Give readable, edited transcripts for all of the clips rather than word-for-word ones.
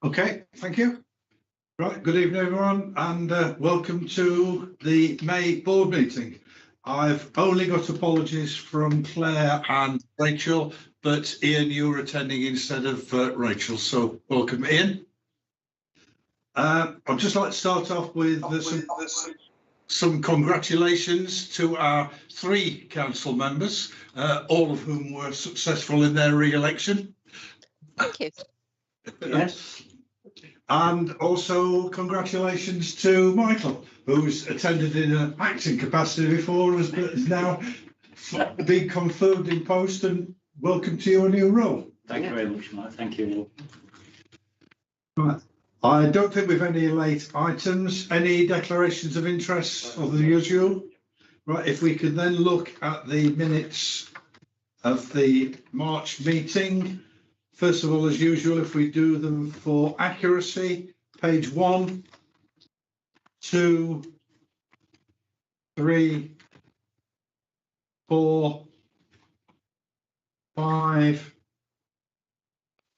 Okay, thank you. Right, good evening everyone, and welcome to the May board meeting. I've only got apologies from Claire and Rachel, but Ian, you're attending instead of Rachel, so welcome Ian. I'd just like to start off with some congratulations to our 3 council members, all of whom were successful in their re-election. Thank you. Yes. And also congratulations to Michael, who's attended in an acting capacity before us, but is now being confirmed in post, and welcome to your new role. Thank you very much, Mike. Thank you. Right. I don't think we've any late items. Any declarations of interest of the usual? Right, if we could then look at the minutes of the March meeting. First of all, as usual, if we do them for accuracy, page 1, 2, 3, 4, 5,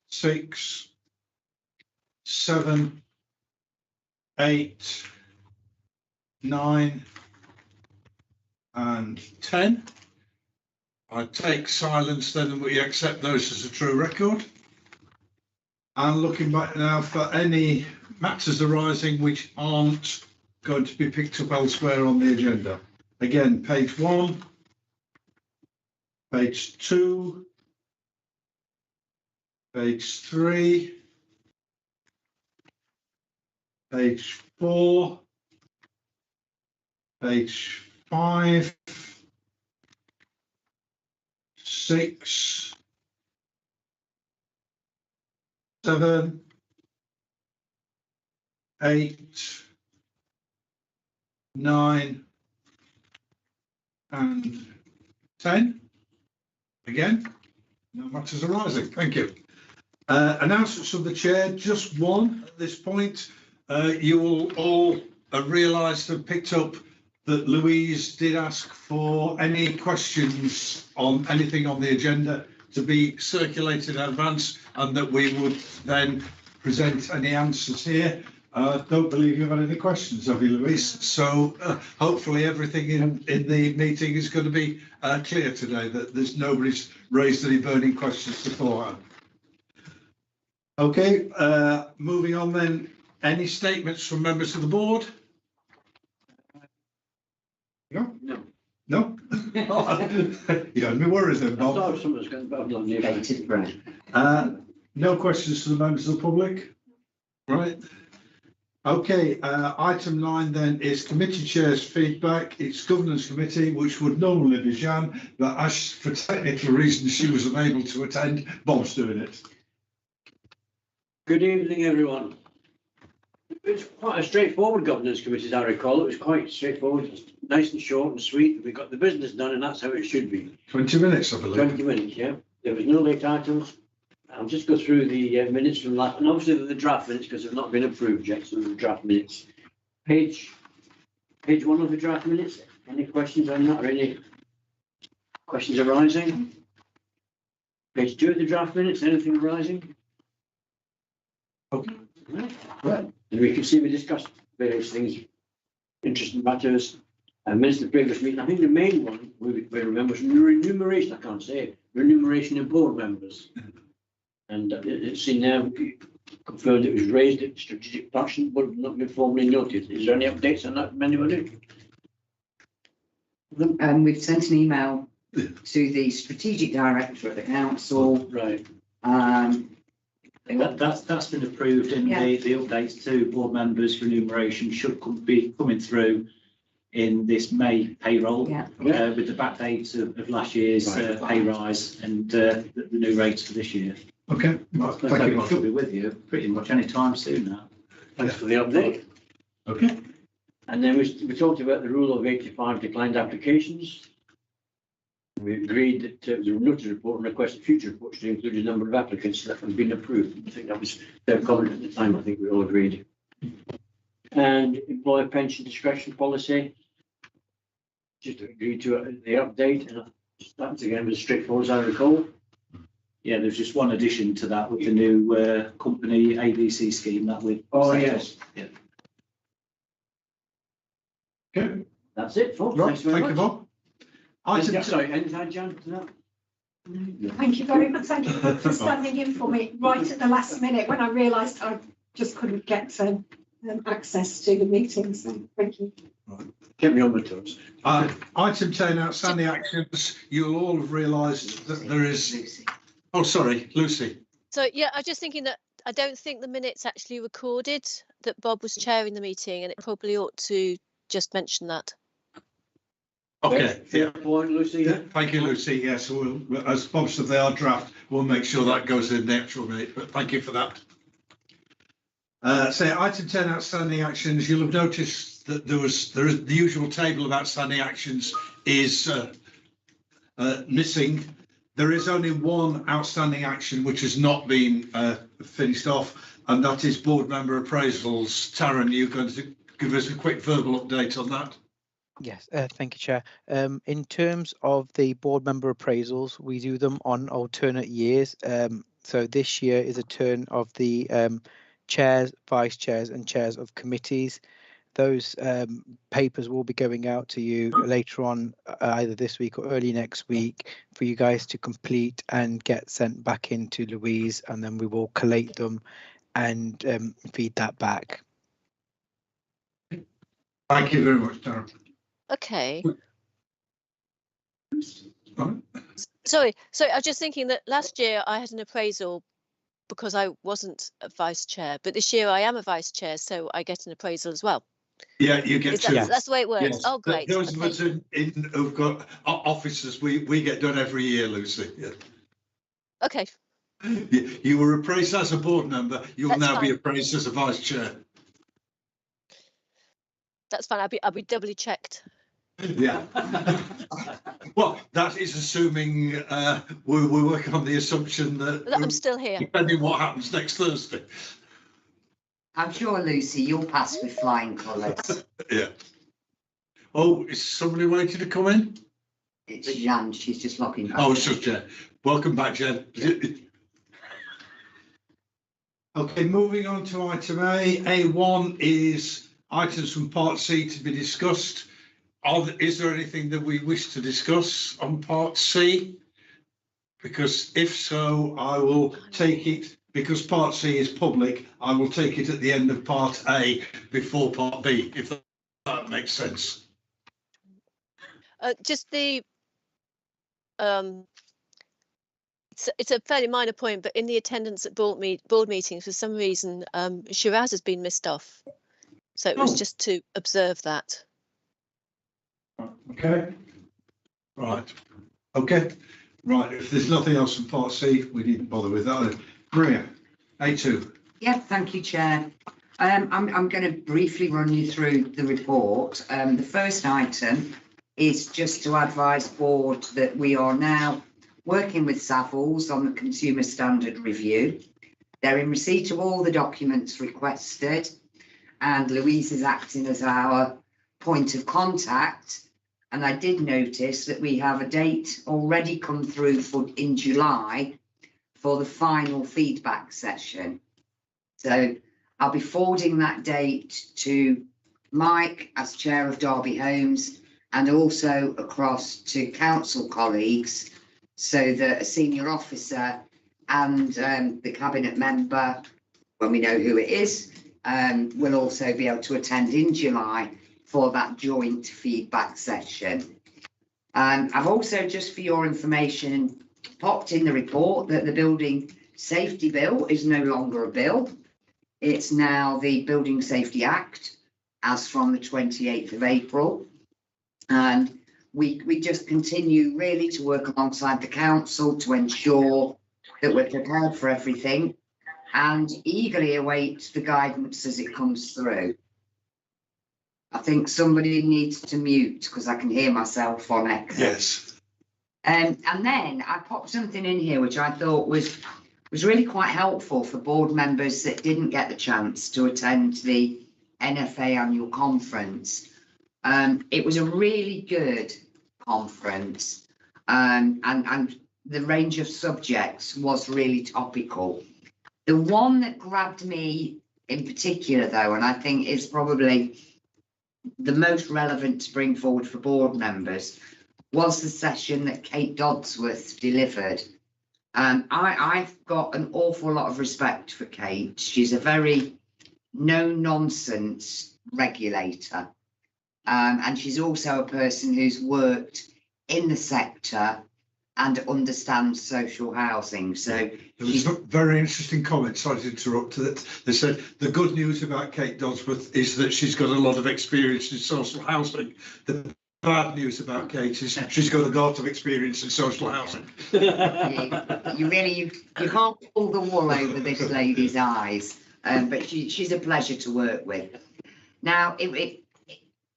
6, 7, 8, 9, and 10. I take silence then and we accept those as a true record. And looking back now for any matters arising which aren't going to be picked up elsewhere on the agenda. Again, page 1, page 2, page 3, page 4, page 5, 6, 7, 8, 9, and 10. Again, no matters arising. Thank you. Announcements of the chair, just one at this point. You will all have realised and picked up that Louise did ask for any questions on anything on the agenda to be circulated in advance, and that we would then present any answers here. Don't believe you've had any questions, have you, Louise? So hopefully everything in the meeting is going to be clear today, that there's nobody's raised any burning questions beforehand. Okay, moving on then. Any statements from members of the board? No? No. No? You had me worried then, Bob. I thought someone was going to no questions to the members of the public? Right. Okay, item 9 then is committee chair's feedback. It's governance committee, which would normally be Jan, but as for technical reasons she was unable to attend, Bob's doing it. Good evening, everyone. It's quite a straightforward governance committee, as I recall. It was quite straightforward, nice and short and sweet. We got the business done, and that's how it should be. 20 minutes, I believe. 20 minutes, yeah. There was no late items. I'll just go through the minutes from last, and obviously the draft minutes, because they've not been approved yet, so the draft minutes. Page 1 of the draft minutes. Any questions on that, or any questions arising? Page 2 of the draft minutes. Anything arising? Okay. Right. And we can see we discussed various things, interesting matters. And minutes of the previous meeting. I think the main one we remember was remuneration. I can't say it. Remuneration of board members. And it's seen now confirmed it was raised at strategic function, but not been formally noted. Is there any updates on that from anybody? We've sent an email to the strategic director at the council. Right. That's been approved in the updates to board members' remuneration should be coming through in this May payroll with the back dates of last year's pay rise and the new rates for this year. Okay, well, thank you. It should be with you pretty much any time soon now. Thanks for the update. Okay. And then we talked about the rule of 85 declined applications. We agreed that the notice report and requested future reports should include a number of applicants that have been approved. I think that was their comment at the time. I think we all agreed. And employer pension discretion policy. Just agreed to the update, and that's again as straightforward as I recall. Yeah, there's just one addition to that with the new company ABC scheme that we. Oh, yes. Yeah. Okay, That's it, folks. right, Thanks very thank you, much. Bob. Item, Sorry, anything, Jan, to that? Thank you very much. Thank you for standing in for me right at the last minute when I realised I just couldn't get access to the meeting. So thank you. Get me on my toes. item 10, outstanding actions. You'll all have realised that there is, Lucy. oh, sorry, Lucy. So, yeah, I was just thinking that I don't think the minutes actually recorded that Bob was chairing the meeting, and it probably ought to just mention that. Okay, Fair point, Lucy. yeah, thank you, Lucy. Yes, we'll, as Bob said, they are draft. We'll make sure that goes in the actual minute, but thank you for that. So item 10, outstanding actions. You'll have noticed that there is the usual table of outstanding actions is missing. There is only one outstanding action which has not been finished off, and that is board member appraisals. Taryn, you're going to give us a quick verbal update on that? Yes, thank you, Chair. In terms of the board member appraisals, we do them on alternate years. So this year is a turn of the chairs, vice chairs and chairs of committees. Those papers will be going out to you later on, either this week or early next week, for you guys to complete and get sent back into Louise, and then we will collate them and feed that back. Thank you very much, Taryn. Okay. Right. Sorry, I was just thinking that last year I had an appraisal because I wasn't a vice chair, but this year I am a vice chair, so I get an appraisal as well. Yeah, you get two. That's the way it works. Yes. Oh, great. Those of Okay. us who've got offices, we get done every year, Lucy. Yeah. Okay, You were appraised as a board member. You'll That's now be fine. appraised as a vice chair. that's fine. I'll be doubly checked. Yeah. Well, that is assuming we're working on the assumption that I'm still here. depending what happens next Thursday. I'm sure, Lucy, you'll pass with flying colours. Yeah. Oh, is somebody waiting to come in? It's Jan, she's just locking back. Oh, it's just Jen. Welcome back, Jen. Okay, moving on to item A. A1 is items from Part C to be discussed. Is there anything that we wish to discuss on Part C? Because if so, I will take it, because Part C is public, I will take it at the end of Part A before Part B, if that makes sense. Just the it's a fairly minor point, but in the attendance at board meetings, for some reason, Shiraz has been missed off. So it was just to observe that. Okay. Right. Okay. Right. If there's nothing else from Part C, we needn't bother with that. Maria, A2. Yeah, thank you, Chair. I'm going to briefly run you through the report. The first item is just to advise board that we are now working with Savills on the consumer standard review. They're in receipt of all the documents requested, and Louise is acting as our point of contact. And I did notice that we have a date already come through in July for the final feedback session. So I'll be forwarding that date to Mike as chair of Derby Homes, and also across to council colleagues, so that a senior officer and the cabinet member, when we know who it is, will also be able to attend in July for that joint feedback session. I've also, just for your information, popped in the report that the building safety bill is no longer a bill. It's now the Building Safety Act, as from the 28th of April. And we just continue really to work alongside the council to ensure that we're prepared for everything, and eagerly await the guidance as it comes through. I think somebody needs to mute because I can hear myself on echo. Yes. And then I popped something in here which I thought was really quite helpful for board members that didn't get the chance to attend the NFA annual conference. It was a really good conference, and the range of subjects was really topical. The one that grabbed me in particular, though, and I think is probably the most relevant to bring forward for board members, was the session that Kate Dodsworth delivered. I've got an awful lot of respect for Kate. She's a very no-nonsense regulator. And she's also a person who's worked in the sector and understands social housing. So there was a very interesting comment, sorry to interrupt, that they said the good news about Kate Dodsworth is that she's got a lot of experience in social housing. The bad news about Kate is she's got a lot of experience in social housing. You can't pull the wool over this lady's eyes, but she's a pleasure to work with. Now,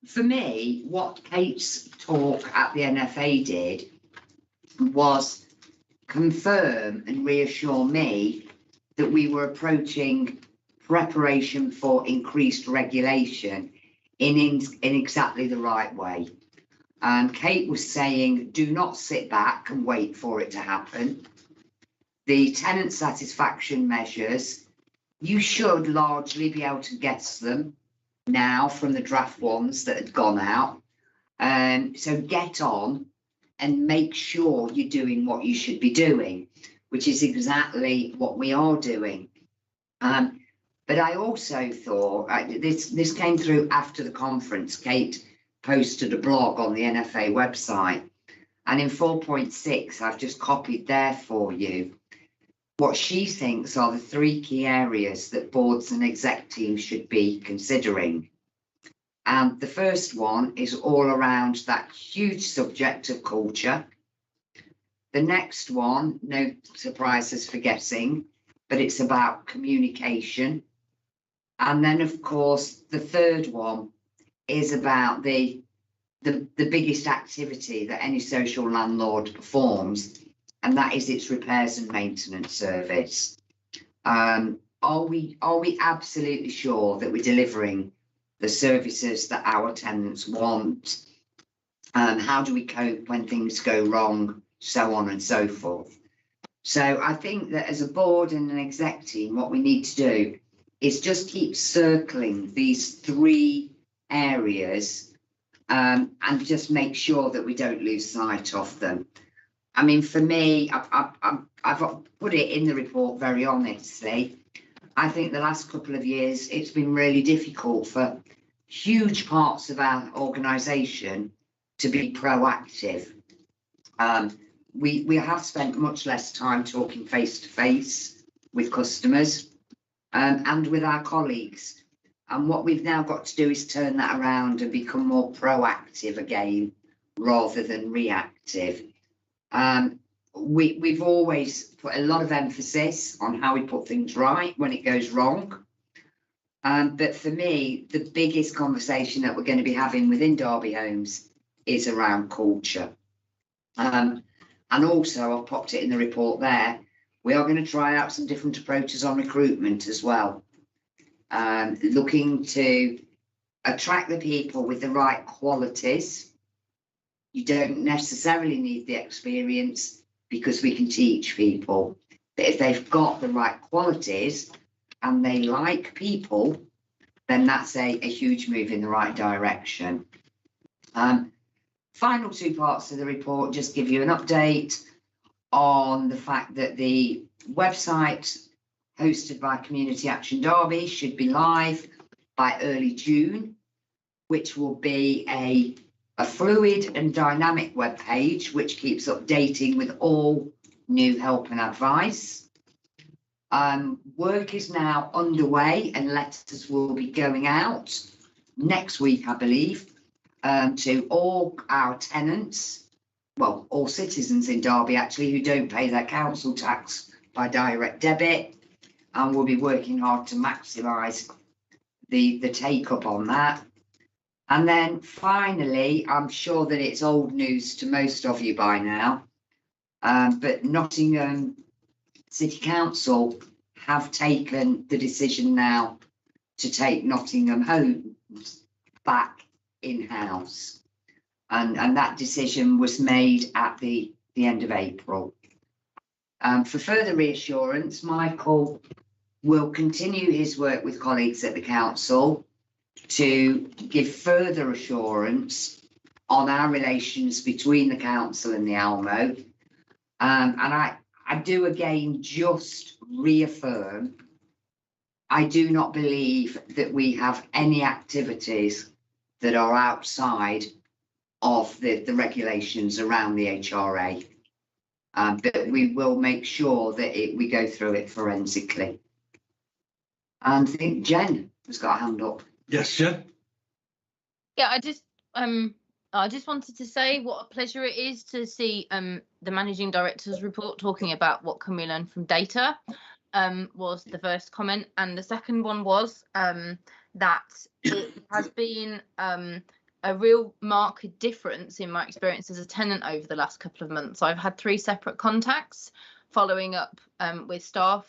for me, what Kate's talk at the NFA did was confirm and reassure me that we were approaching preparation for increased regulation in exactly the right way. Kate was saying, do not sit back and wait for it to happen. The tenant satisfaction measures, you should largely be able to guess them now from the draft ones that had gone out. So get on and make sure you're doing what you should be doing, which is exactly what we are doing. But I also thought, this came through after the conference. Kate posted a blog on the NFA website, and in 4.6, I've just copied there for you what she thinks are the 3 key areas that boards and exec teams should be considering. And the first one is all around that huge subject of culture. The next one, no surprises for guessing, but it's about communication. And then, of course, the third one is about the biggest activity that any social landlord performs, and that is its repairs and maintenance service. Are we absolutely sure that we're delivering the services that our tenants want? How do we cope when things go wrong, so on and so forth? So I think that as a board and an exec team, what we need to do is just keep circling these 3 areas and just make sure that we don't lose sight of them. I mean, for me, I've put it in the report very honestly. I think the last couple of years, it's been really difficult for huge parts of our organisation to be proactive. We have spent much less time talking face to face with customers and with our colleagues. And what we've now got to do is turn that around and become more proactive again, rather than reactive. We've always put a lot of emphasis on how we put things right when it goes wrong. But for me, the biggest conversation that we're going to be having within Derby Homes is around culture. And also, I've popped it in the report there, we are going to try out some different approaches on recruitment as well. Looking to attract the people with the right qualities. You don't necessarily need the experience because we can teach people. But if they've got the right qualities and they like people, then that's a huge move in the right direction. Final 2 parts of the report just give you an update on the fact that the website hosted by Community Action Derby should be live by early June, which will be a fluid and dynamic web page which keeps updating with all new help and advice. Work is now underway and letters will be going out next week, I believe, to all our tenants, well, all citizens in Derby actually who don't pay their council tax by direct debit, and we'll be working hard to maximise the take-up on that. And then finally, I'm sure that it's old news to most of you by now, but Nottingham City Council have taken the decision now to take Nottingham Homes back in-house. And that decision was made at the end of April. For further reassurance, Michael will continue his work with colleagues at the council to give further assurance on our relations between the council and the Almo. And I do again just reaffirm, I do not believe that we have any activities that are outside of the regulations around the HRA. But we will make sure that we go through it forensically. And I think Jen has got a hand up. Yes, Jen? Yeah, I just wanted to say what a pleasure it is to see the managing director's report talking about what can we learn from data. Was the first comment, and the second one was that it has been a real marked difference in my experience as a tenant over the last couple of months. I've had 3 separate contacts following up with staff,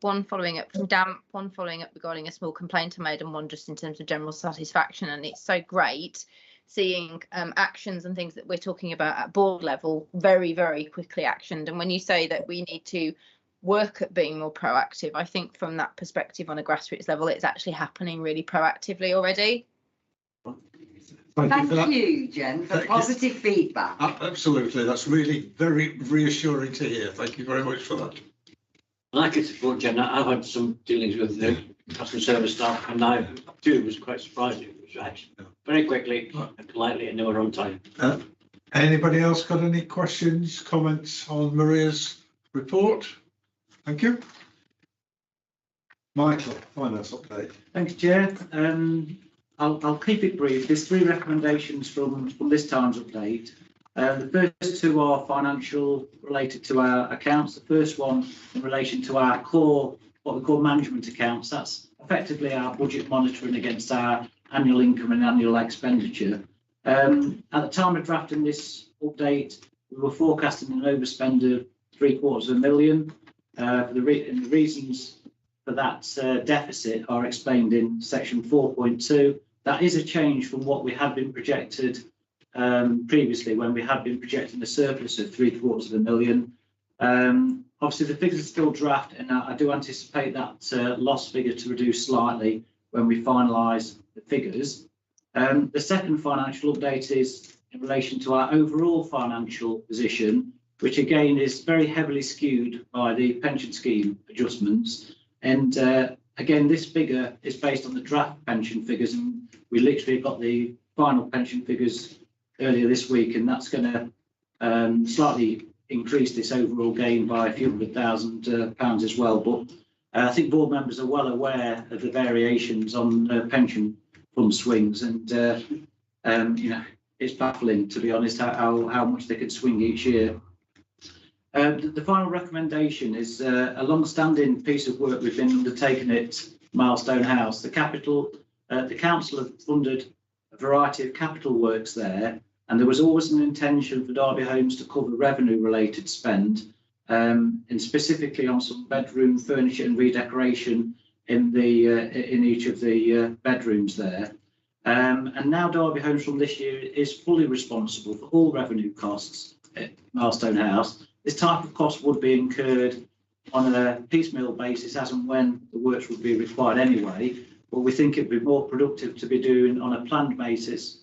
one following up from damp, one following up regarding a small complaint I made, and one just in terms of general satisfaction. And it's so great seeing actions and things that we're talking about at board level very, very quickly actioned. And when you say that we need to work at being more proactive, I think from that perspective on a grassroots level, it's actually happening really proactively already. Thank You, Jen, for positive feedback. Absolutely, that's really very reassuring to hear. Thank you very much for that. I can support Jen. I've had some dealings with the customer service staff, and I too was quite surprised. It was actually very quickly and politely, and they were on time. Anybody else got any questions, comments on Maria's report? Thank you. Michael, finance update. Thanks, Chair. I'll keep it brief. There's 3 recommendations from this time's update. The first 2 are financial, related to our accounts. The first one in relation to our core, what we call management accounts. That's effectively our budget monitoring against our annual income and annual expenditure. At the time of drafting this update, we were forecasting an overspend of £750,000. The reasons for that deficit are explained in section 4.2. That is a change from what we had been projected previously, when we had been projecting a surplus of £750,000. Obviously, the figures are still draft, and I do anticipate that loss figure to reduce slightly when we finalise the figures. The second financial update is in relation to our overall financial position, which again is very heavily skewed by the pension scheme adjustments. And again, this figure is based on the draft pension figures, and we literally got the final pension figures earlier this week, and that's going to slightly increase this overall gain by a few £100,000 as well. But I think board members are well aware of the variations on pension fund swings, and it's baffling, to be honest, how much they could swing each year. The final recommendation is a long-standing piece of work we've been undertaking at Milestone House. The council have funded a variety of capital works there, and there was always an intention for Derby Homes to cover revenue-related spend, and specifically on some bedroom furniture and redecoration in each of the bedrooms there. And now Derby Homes from this year is fully responsible for all revenue costs at Milestone House. This type of cost would be incurred on a piecemeal basis as and when the works would be required anyway, but we think it'd be more productive to be doing on a planned basis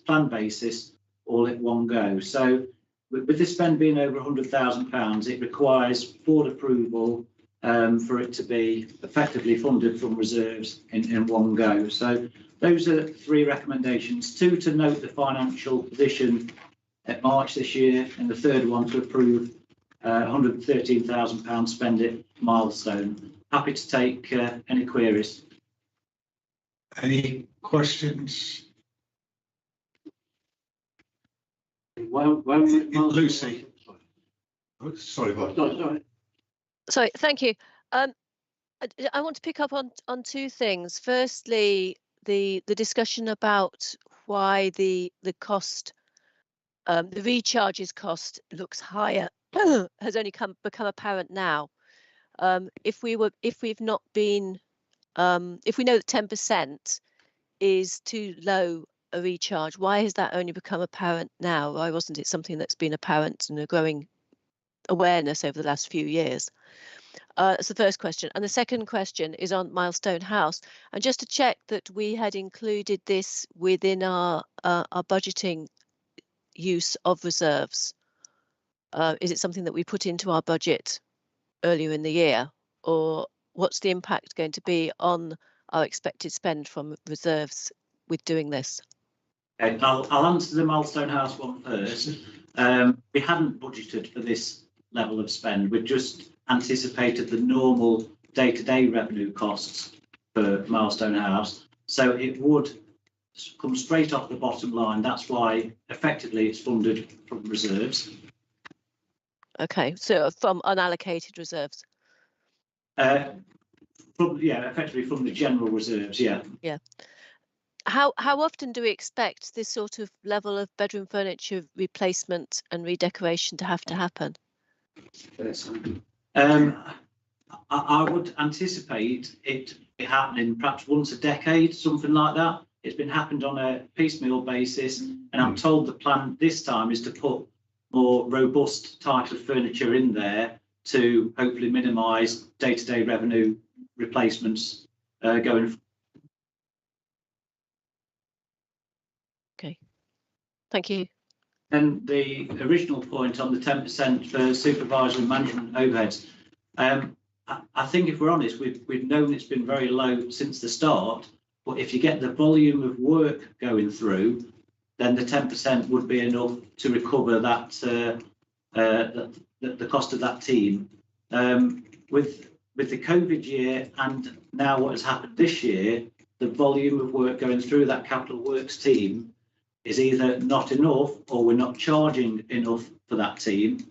all at one go. So with this spend being over £100,000, it requires board approval for it to be effectively funded from reserves in one go. So those are 3 recommendations: 2 to note the financial position at March this year, and the third one to approve £113,000 spend at Milestone. Happy to take any queries. Any questions? Lucy. Oh, sorry, Bob. Sorry, thank you. I want to pick up on 2 things. Firstly, the discussion about why the cost, the recharges cost looks higher has only become apparent now. If we know that 10% is too low a recharge, why has that only become apparent now? Why wasn't it something that's been apparent and a growing awareness over the last few years. That's the first question. And the second question is on Milestone House. And just to check that we had included this within our budgeting use of reserves. Is it something that we put into our budget earlier in the year, or what's the impact going to be on our expected spend from reserves with doing this? Okay, I'll answer the Milestone House one first. We hadn't budgeted for this level of spend. We just anticipated the normal day-to-day revenue costs for Milestone House. So it would come straight off the bottom line. That's why effectively it's funded from reserves. Okay, so from unallocated reserves. Effectively from the general reserves, yeah. Yeah. How often do we expect this sort of level of bedroom furniture replacement and redecoration to happen? I would anticipate it happening perhaps once a decade, something like that. It's been happened on a piecemeal basis, and I'm told the plan this time is to put more robust type of furniture in there to hopefully minimise day-to-day revenue replacements going. Okay, thank you. And the original point on the 10% for supervisory and management overheads, I think if we're honest, we've known it's been very low since the start, but if you get the volume of work going through, then the 10% would be enough to recover that the cost of that team. With the COVID year and now what has happened this year, the volume of work going through that capital works team is either not enough or we're not charging enough for that team,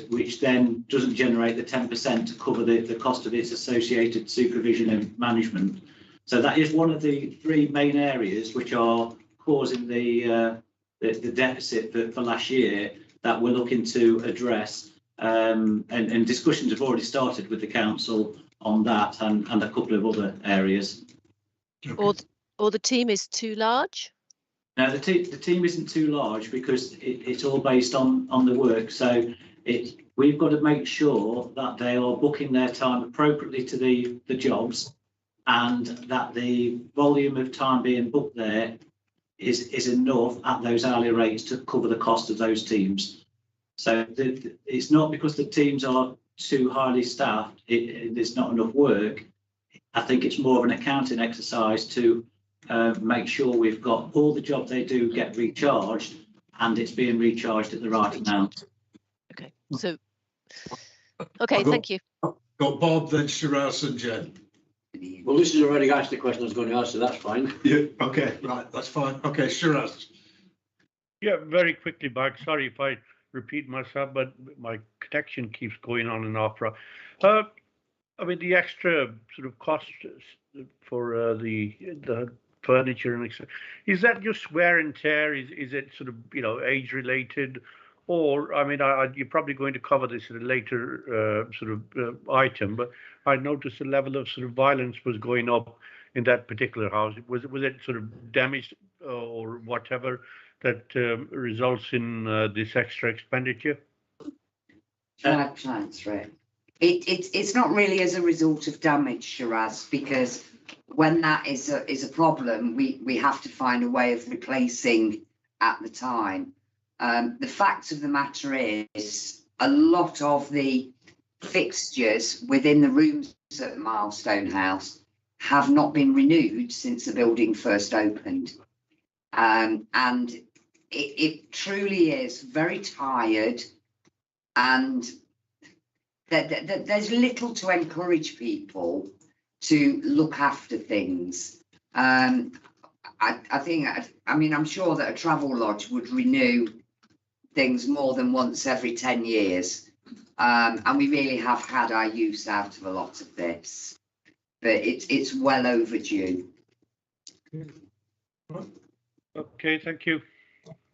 which then doesn't generate the 10% to cover the cost of its associated supervision and management. So that is one of the three main areas which are causing the deficit for last year that we're looking to address. And discussions have already started with the council on that and a couple of other areas. Okay. Or the team is too large? No, the team isn't too large because it's all based on the work. So we've got to make sure that they are booking their time appropriately to the jobs, and that the volume of time being booked there is enough at those hourly rates to cover the cost of those teams. So it's not because the teams are too highly staffed, there's not enough work. I think it's more of an accounting exercise to make sure we've got all the job they do get recharged and it's being recharged at the right amount. Okay, so, okay, thank you. Got Bob, then Shiraz and Jen. Well, this has already asked the question I was going to ask, so that's fine. Yeah, okay, right, that's fine. Okay, Shiraz. Yeah, very quickly, Mike. Sorry if I repeat myself, but my connection keeps going on and off. I mean, the extra sort of costs for the furniture and is that just wear and tear? Is it sort of age related, or I mean, you're probably going to cover this in a later item, but I noticed the level of sort of violence was going up in that particular house. Was it sort of damaged or whatever that results in this extra expenditure? It's not really as a result of damage, Shiraz, because when that is a problem, we have to find a way of replacing at the time. The fact of the matter is a lot of the fixtures within the rooms at Milestone House have not been renewed since the building first opened. And it truly is very tired, and there's little to encourage people to look after things. I mean, I'm sure that a travel lodge would renew things more than once every 10 years. And we really have had our use out of a lot of this, but it's well overdue. Okay, thank you.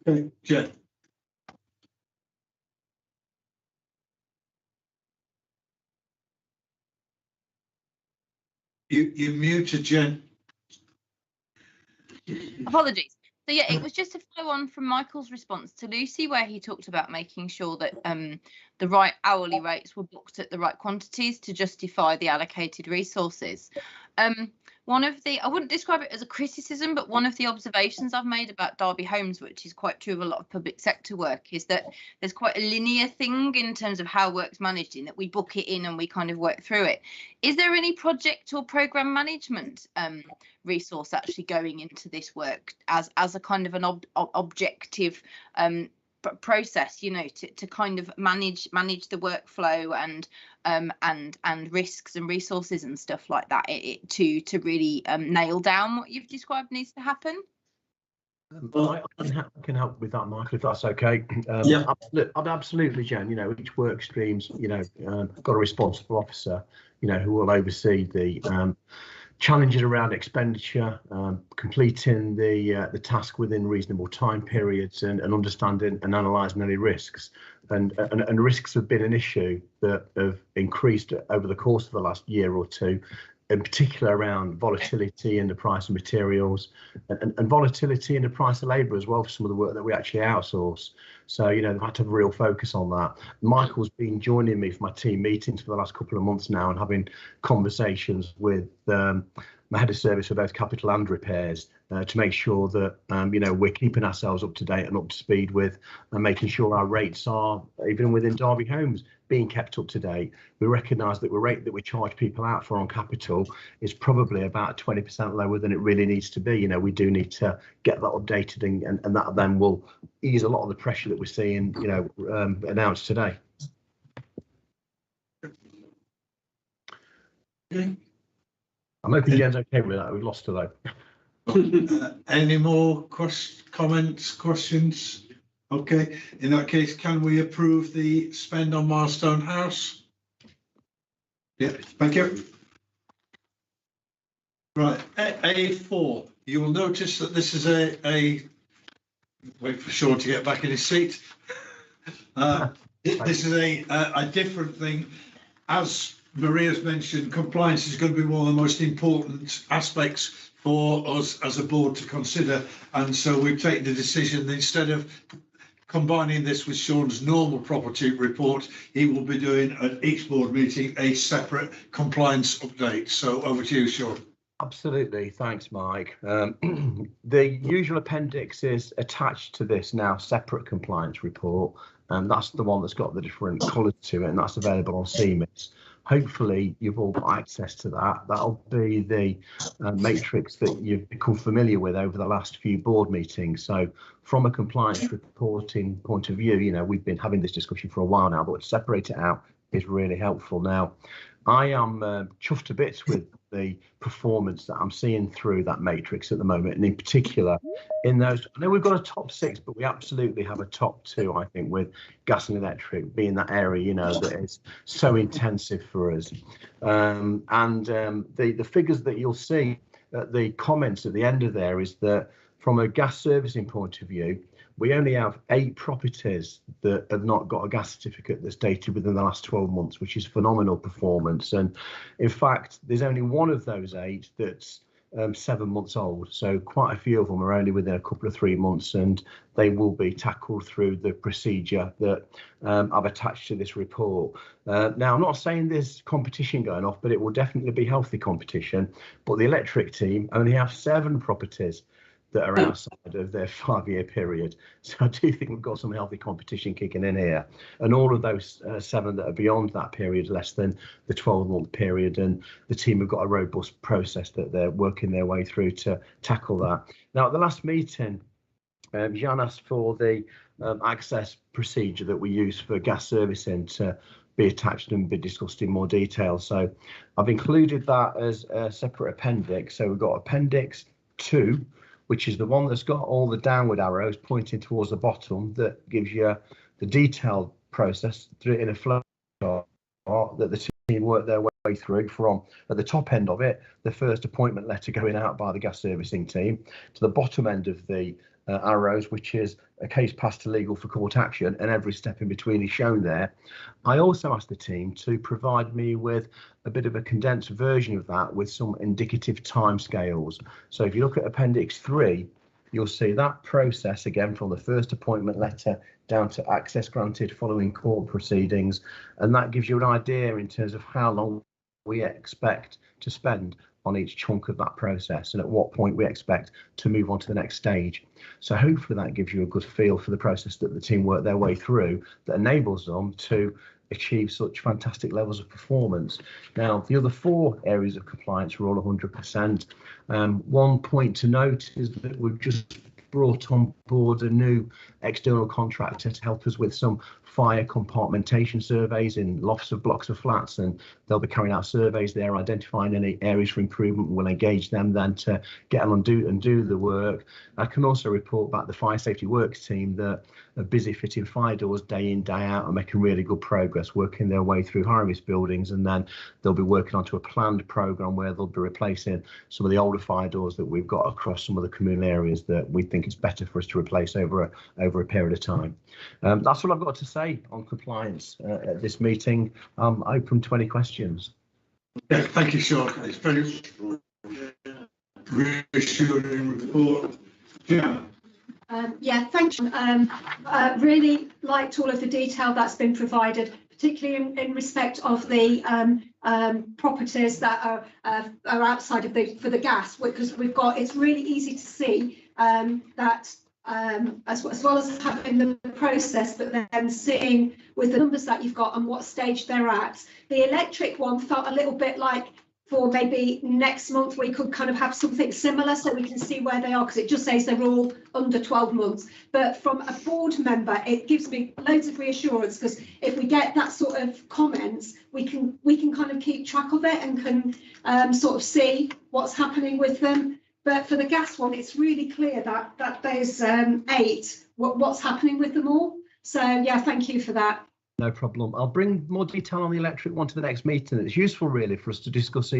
Okay, Jen. You muted, Jen. Apologies. So yeah, it was just a follow on from Michael's response to Lucy, where he talked about making sure that the right hourly rates were booked at the right quantities to justify the allocated resources. One of the, I wouldn't describe it as a criticism, but one of the observations I've made about Derby Homes, which is quite true of a lot of public sector work, is that there's quite a linear thing in terms of how work's managed, in that we book it in and we kind of work through it. Is there any project or programme management resource actually going into this work as a kind of an objective process, you know, to kind of manage the workflow and risks and resources and stuff like that, to really nail down what you've described needs to happen? Well, I can help with that, Michael, if that's okay. Yeah. Absolutely, Jen. You know, each work stream's, you know, got a responsible officer, you know, who will oversee the challenges around expenditure, completing the task within reasonable time periods, and understanding and analysing any risks. And risks have been an issue that have increased over the course of the last year or two, in particular around volatility in the price of materials and volatility in the price of labour as well for some of the work that we actually outsource. So, you know, they've had to have a real focus on that. Michael's been joining me for my team meetings for the last couple of months now and having conversations with my head of service for both capital and repairs to make sure that, you know, we're keeping ourselves up to date and up to speed with and making sure our rates are, even within Derby Homes, being kept up to date. We recognise that the rate that we charge people out for on capital is probably about 20% lower than it really needs to be. You know, we do need to get that updated, and that then will ease a lot of the pressure that we're seeing, you know, announced today. Okay. I'm hoping Jen's okay with that. We've lost her though. Any more comments, questions? Okay, in that case, can we approve the spend on Milestone House? Yeah, thank you. Right, A4, you will notice that this is a wait for Sean to get back in his seat. This is a different thing. As Maria's mentioned, compliance is going to be one of the most important aspects for us as a board to consider, and so we've taken the decision that instead of combining this with Sean's normal property report, he will be doing at each board meeting a separate compliance update. So over to you, Sean. Absolutely, thanks, Mike. The usual appendix is attached to this now separate compliance report, and that's the one that's got the different colours to it, and that's available on CMIS. Hopefully you've all got access to that. That'll be the matrix that you've become familiar with over the last few board meetings. So from a compliance reporting point of view, you know, we've been having this discussion for a while now, but to separate it out is really helpful. Now, I am chuffed to bits with the performance that I'm seeing through that matrix at the moment, and in particular in those, I know we've got a top 6, but we absolutely have a top 2, I think, with gas and electric being that area, you know, that is so intensive for us. The figures that you'll see at the comments at the end of there is that from a gas servicing point of view, we only have 8 properties that have not got a gas certificate that's dated within the last 12 months, which is phenomenal performance. And in fact, there's only one of those 8 that's 7 months old. So quite a few of them are only within a couple of 3 months, and they will be tackled through the procedure that I've attached to this report. Now, I'm not saying there's competition going off, but it will definitely be healthy competition. But the electric team only have 7 properties that are outside of their 5-year period. So I do think we've got some healthy competition kicking in here. And all of those 7 that are beyond that period, less than the 12-month period, and the team have got a robust process that they're working their way through to tackle that. Now, at the last meeting, Jean asked for the access procedure that we use for gas servicing to be attached and be discussed in more detail. So I've included that as a separate appendix. So we've got Appendix 2, which is the one that's got all the downward arrows pointing towards the bottom, that gives you the detailed process in a flow chart that the team work their way through, from at the top end of it, the first appointment letter going out by the gas servicing team, to the bottom end of the arrows, which is a case passed to legal for court action, and every step in between is shown there. I also asked the team to provide me with a bit of a condensed version of that with some indicative timescales. So if you look at Appendix 3, you'll see that process again from the first appointment letter down to access granted following court proceedings, and that gives you an idea in terms of how long we expect to spend on each chunk of that process and at what point we expect to move on to the next stage. So hopefully that gives you a good feel for the process that the team work their way through that enables them to achieve such fantastic levels of performance. Now, the other 4 areas of compliance are all 100%. One point to note is that we've just brought on board a new external contractor to help us with some fire compartmentation surveys in lofts of blocks of flats, and they'll be carrying out surveys there, identifying any areas for improvement. We'll engage them then to get on and do the work. I can also report back the fire safety works team that are busy fitting fire doors day in, day out, and making really good progress working their way through high-risk buildings, and then they'll be working onto a planned programme where they'll be replacing some of the older fire doors that we've got across some of the communal areas that we think it's better for us to replace over a period of time. That's all I've got to say on compliance at this meeting. I'm open to any questions. Yeah, thank you, Sean. It's very reassuring report. Yeah. Yeah, thank you. Really liked all of the detail that's been provided, particularly in respect of the properties that are outside of for the gas, because we've got, it's really easy to see that as well as having the process, but then seeing with the numbers that you've got and what stage they're at. The electric one felt a little bit like for maybe next month we could kind of have something similar so we can see where they are, because it just says they're all under 12 months. But from a board member, it gives me loads of reassurance, because if we get that sort of comments, we can kind of keep track of it and can sort of see what's happening with them. But for the gas one, it's really clear that there's 8, what's happening with them all. So yeah, thank you for that. No problem. I'll bring more detail on the electric one to the next meeting. It's useful really for us to discuss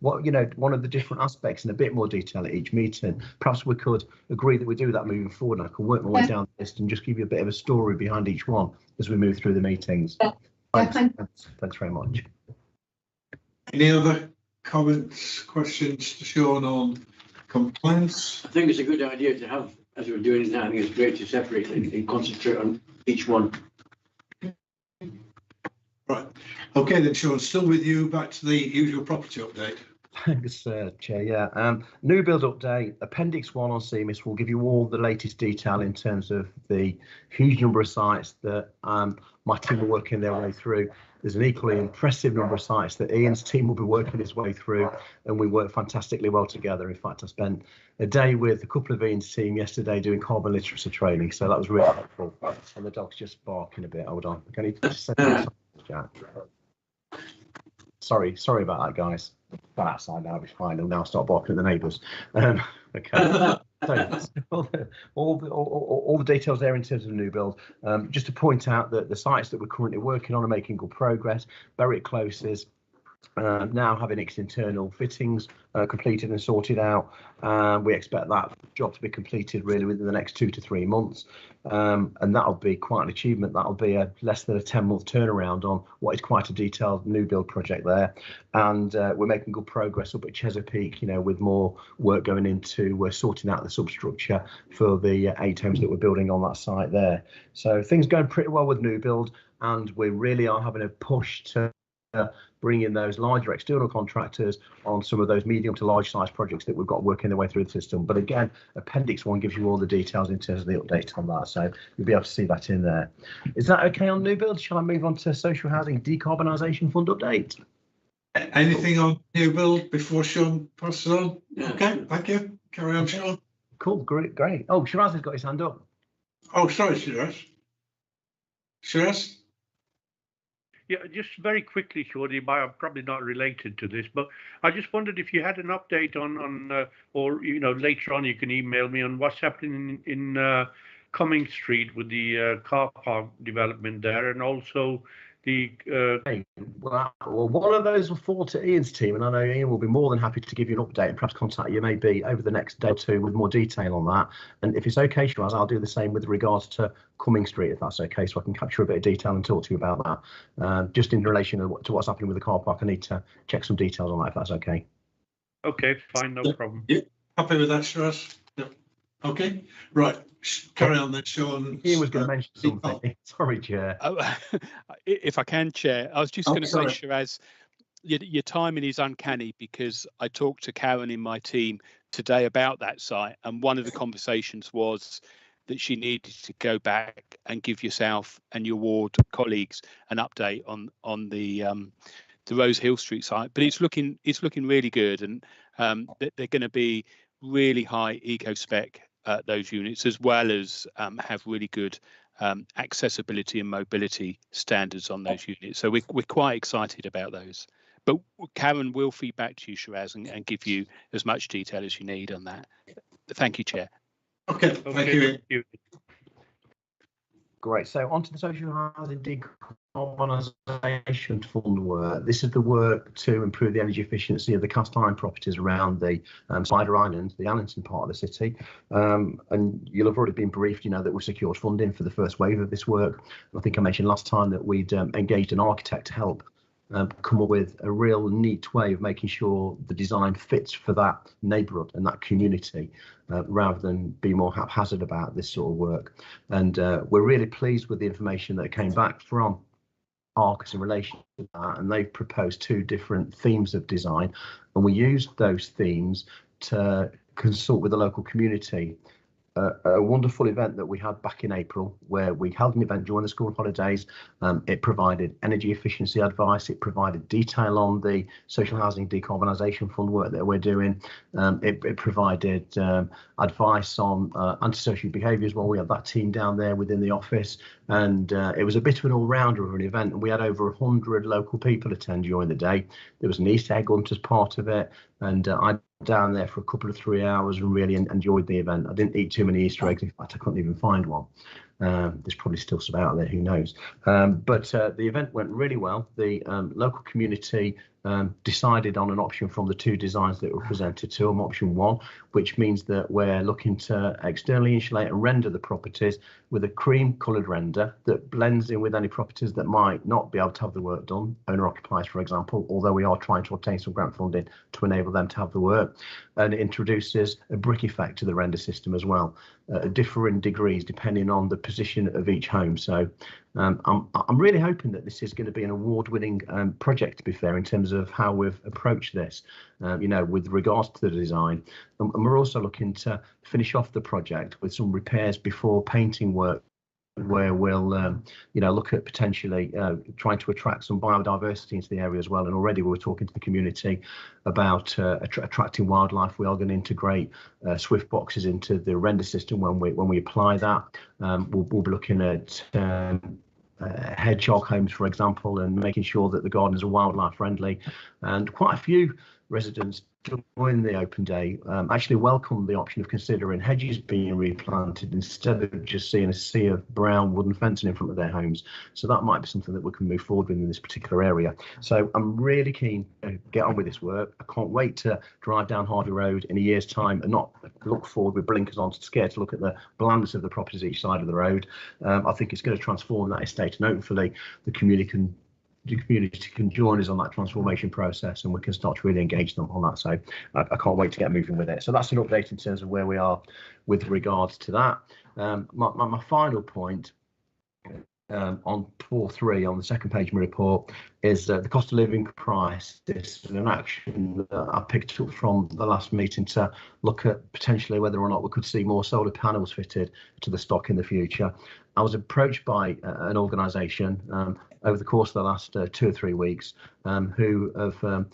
one of the different aspects in a bit more detail at each meeting. Perhaps we could agree that we do that moving forward. I can work my way down the list and just give you a bit of a story behind each one as we move through the meetings. Thanks very much. Any other comments, questions to Sean on compliance? I think it's a good idea to have, as we're doing it now, I think it's great to separate and concentrate on each one. Right. Okay then, Sean, still with you, back to the usual property update. Thanks, Chair. Yeah, new build update. Appendix 1 on CMIS will give you all the latest detail in terms of the huge number of sites that my team are working their way through. There's an equally impressive number of sites that Ian's team will be working his way through, and we work fantastically well together. In fact, I spent a day with a couple of Ian's team yesterday doing carbon literacy training, so that was really helpful. And the dog's just barking a bit. Hold on. Can you just say that, Jack? Sorry about that, guys. Gone outside now, I'll be fine. I'll now start barking at the neighbours. Okay. So all the details there in terms of new build. Just to point out that the sites that we're currently working on are making good progress. Berwick Close is now having its internal fittings completed and sorted out. We expect that job to be completed really within the next 2 to 3 months, and that'll be quite an achievement. That'll be a less than a 10-month turnaround on what is quite a detailed new build project there. And we're making good progress up at Chesapeake, with more work going into sorting out the substructure for the 8 homes that we're building on that site there. So things going pretty well with new build, and we really are having a push to bring in those larger external contractors on some of those medium to large size projects that we've got working their way through the system. But again, Appendix 1 gives you all the details in terms of the update on that, so you'll be able to see that in there. Is that okay on new build? Shall I move on to social housing decarbonisation fund update? Anything on new build before Sean passes on? Yeah. Okay, thank you. Carry on, Sean. Cool, great. Oh, Shiraz has got his hand up. Oh, sorry, Shiraz. Yeah, just very quickly, Shorty, probably not related to this, but I just wondered if you had an update on or later on you can email me on what's happening in Cumming Street with the car park development there, and also the. Well, one of those will fall to Ian's team, and I know Ian will be more than happy to give you an update and perhaps contact you maybe over the next day or two with more detail on that. And if it's okay, Shiraz, I'll do the same with regards to Cumming Street, if that's okay, so I can capture a bit of detail and talk to you about that. Just in relation to what's happening with the car park, I need to check some details on that, if that's okay. Okay, fine, no problem. Yeah, happy with that, Shiraz? Yep. Okay, right, carry on then, Sean. Ian was going to mention something. Sorry, Chair. Oh, if I can, Chair, I was just going to say, sorry. Shiraz, your timing is uncanny, because I talked to Karen in my team today about that site, and one of the conversations was that she needed to go back and give yourself and your ward colleagues an update on the Rose Hill Street site. But it's looking really good, and they're going to be really high eco spec those units, as well as have really good accessibility and mobility standards on those units. So we're quite excited about those. But Karen will feed back to you, Shiraz, and give you as much detail as you need on that. Thank you, Chair. Okay, thank you. Great. So on to the social housing decarbonisation fund work. This is the work to improve the energy efficiency of the cast iron properties around the Spider Island, the Allington part of the city. And you'll have already been briefed, you know, that we secured funding for the first wave of this work. I think I mentioned last time that we'd engaged an architect to help come up with a real neat way of making sure the design fits for that neighbourhood and that community, rather than be more haphazard about this sort of work. And we're really pleased with the information that came back from Arcus in relation to that, and they've proposed 2 different themes of design, and we used those themes to consult with the local community. A wonderful event that we had back in April, where we held an event during the school holidays. It provided energy efficiency advice. It provided detail on the social housing decarbonisation fund work that we're doing. It provided advice on antisocial behaviours while we had that team down there within the office. And it was a bit of an all-rounder of an event. And we had over 100 local people attend during the day. There was an Easter egg hunt as part of it. And I down there for a couple of 3 hours and really enjoyed the event. I didn't eat too many Easter eggs. In fact, I couldn't even find one. There's probably still some out there, who knows. But the event went really well. The local community decided on an option from the 2 designs that were presented to them, option 1, which means that we're looking to externally insulate and render the properties with a cream coloured render that blends in with any properties that might not be able to have the work done, owner occupiers, for example, although we are trying to obtain some grant funding to enable them to have the work. And it introduces a brick effect to the render system as well, differing degrees depending on the position of each home. So I'm really hoping that this is going to be an award-winning project, to be fair, in terms of how we've approached this, you know, with regards to the design. And we're also looking to finish off the project with some repairs before painting work, where we'll you know, look at potentially trying to attract some biodiversity into the area as well. And already we were talking to the community about attracting wildlife. We are going to integrate swift boxes into the render system when we apply that. We'll be looking at hedgehog homes, for example, and making sure that the gardens are wildlife friendly. And quite a few residents during the open day actually welcomed the option of considering hedges being replanted instead of just seeing a sea of brown wooden fencing in front of their homes. So that might be something that we can move forward with in this particular area. So I'm really keen to get on with this work. I can't wait to drive down Harvey Road in a year's time and not look forward with blinkers on, scared to look at the blandness of the properties each side of the road. I think it's going to transform that estate, and hopefully the community can join us on that transformation process, and we can start to really engage them on that. So I can't wait to get moving with it. So that's an update in terms of where we are with regards to that. My final point on 4.3 on the second page of my report is the cost of living crisis, and an action that I picked up from the last meeting to look at potentially whether or not we could see more solar panels fitted to the stock in the future. I was approached by an organisation over the course of the last 2 or 3 weeks who have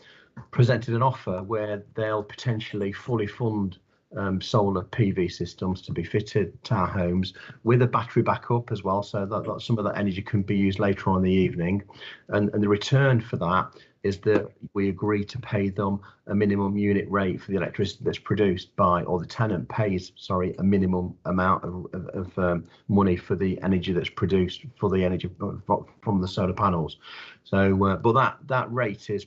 presented an offer where they'll potentially fully fund solar PV systems to be fitted to our homes with a battery backup as well, so that some of that energy can be used later on in the evening. And the return for that is that we agree to pay them a minimum unit rate for the electricity that's produced by, or the tenant pays, sorry, a minimum amount of money for the energy that's produced for the energy from the solar panels. So, but that rate is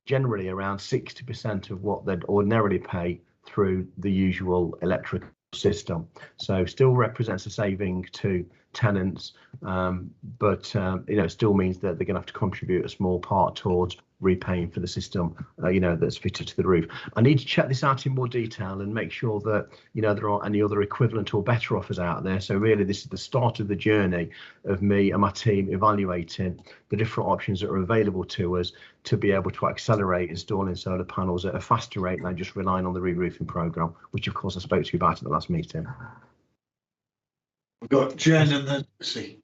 generally around 60% of what they'd ordinarily pay through the usual electric system. So still represents a saving to tenants, but it still means that they're going to have to contribute a small part towards repaying for the system, that's fitted to the roof. I need to check this out in more detail and make sure that, there aren't any other equivalent or better offers out there. So really, this is the start of the journey of me and my team evaluating the different options that are available to us to be able to accelerate installing solar panels at a faster rate than just relying on the re-roofing programme, which of course I spoke to you about at the last meeting. We've got Jen and then Lucy.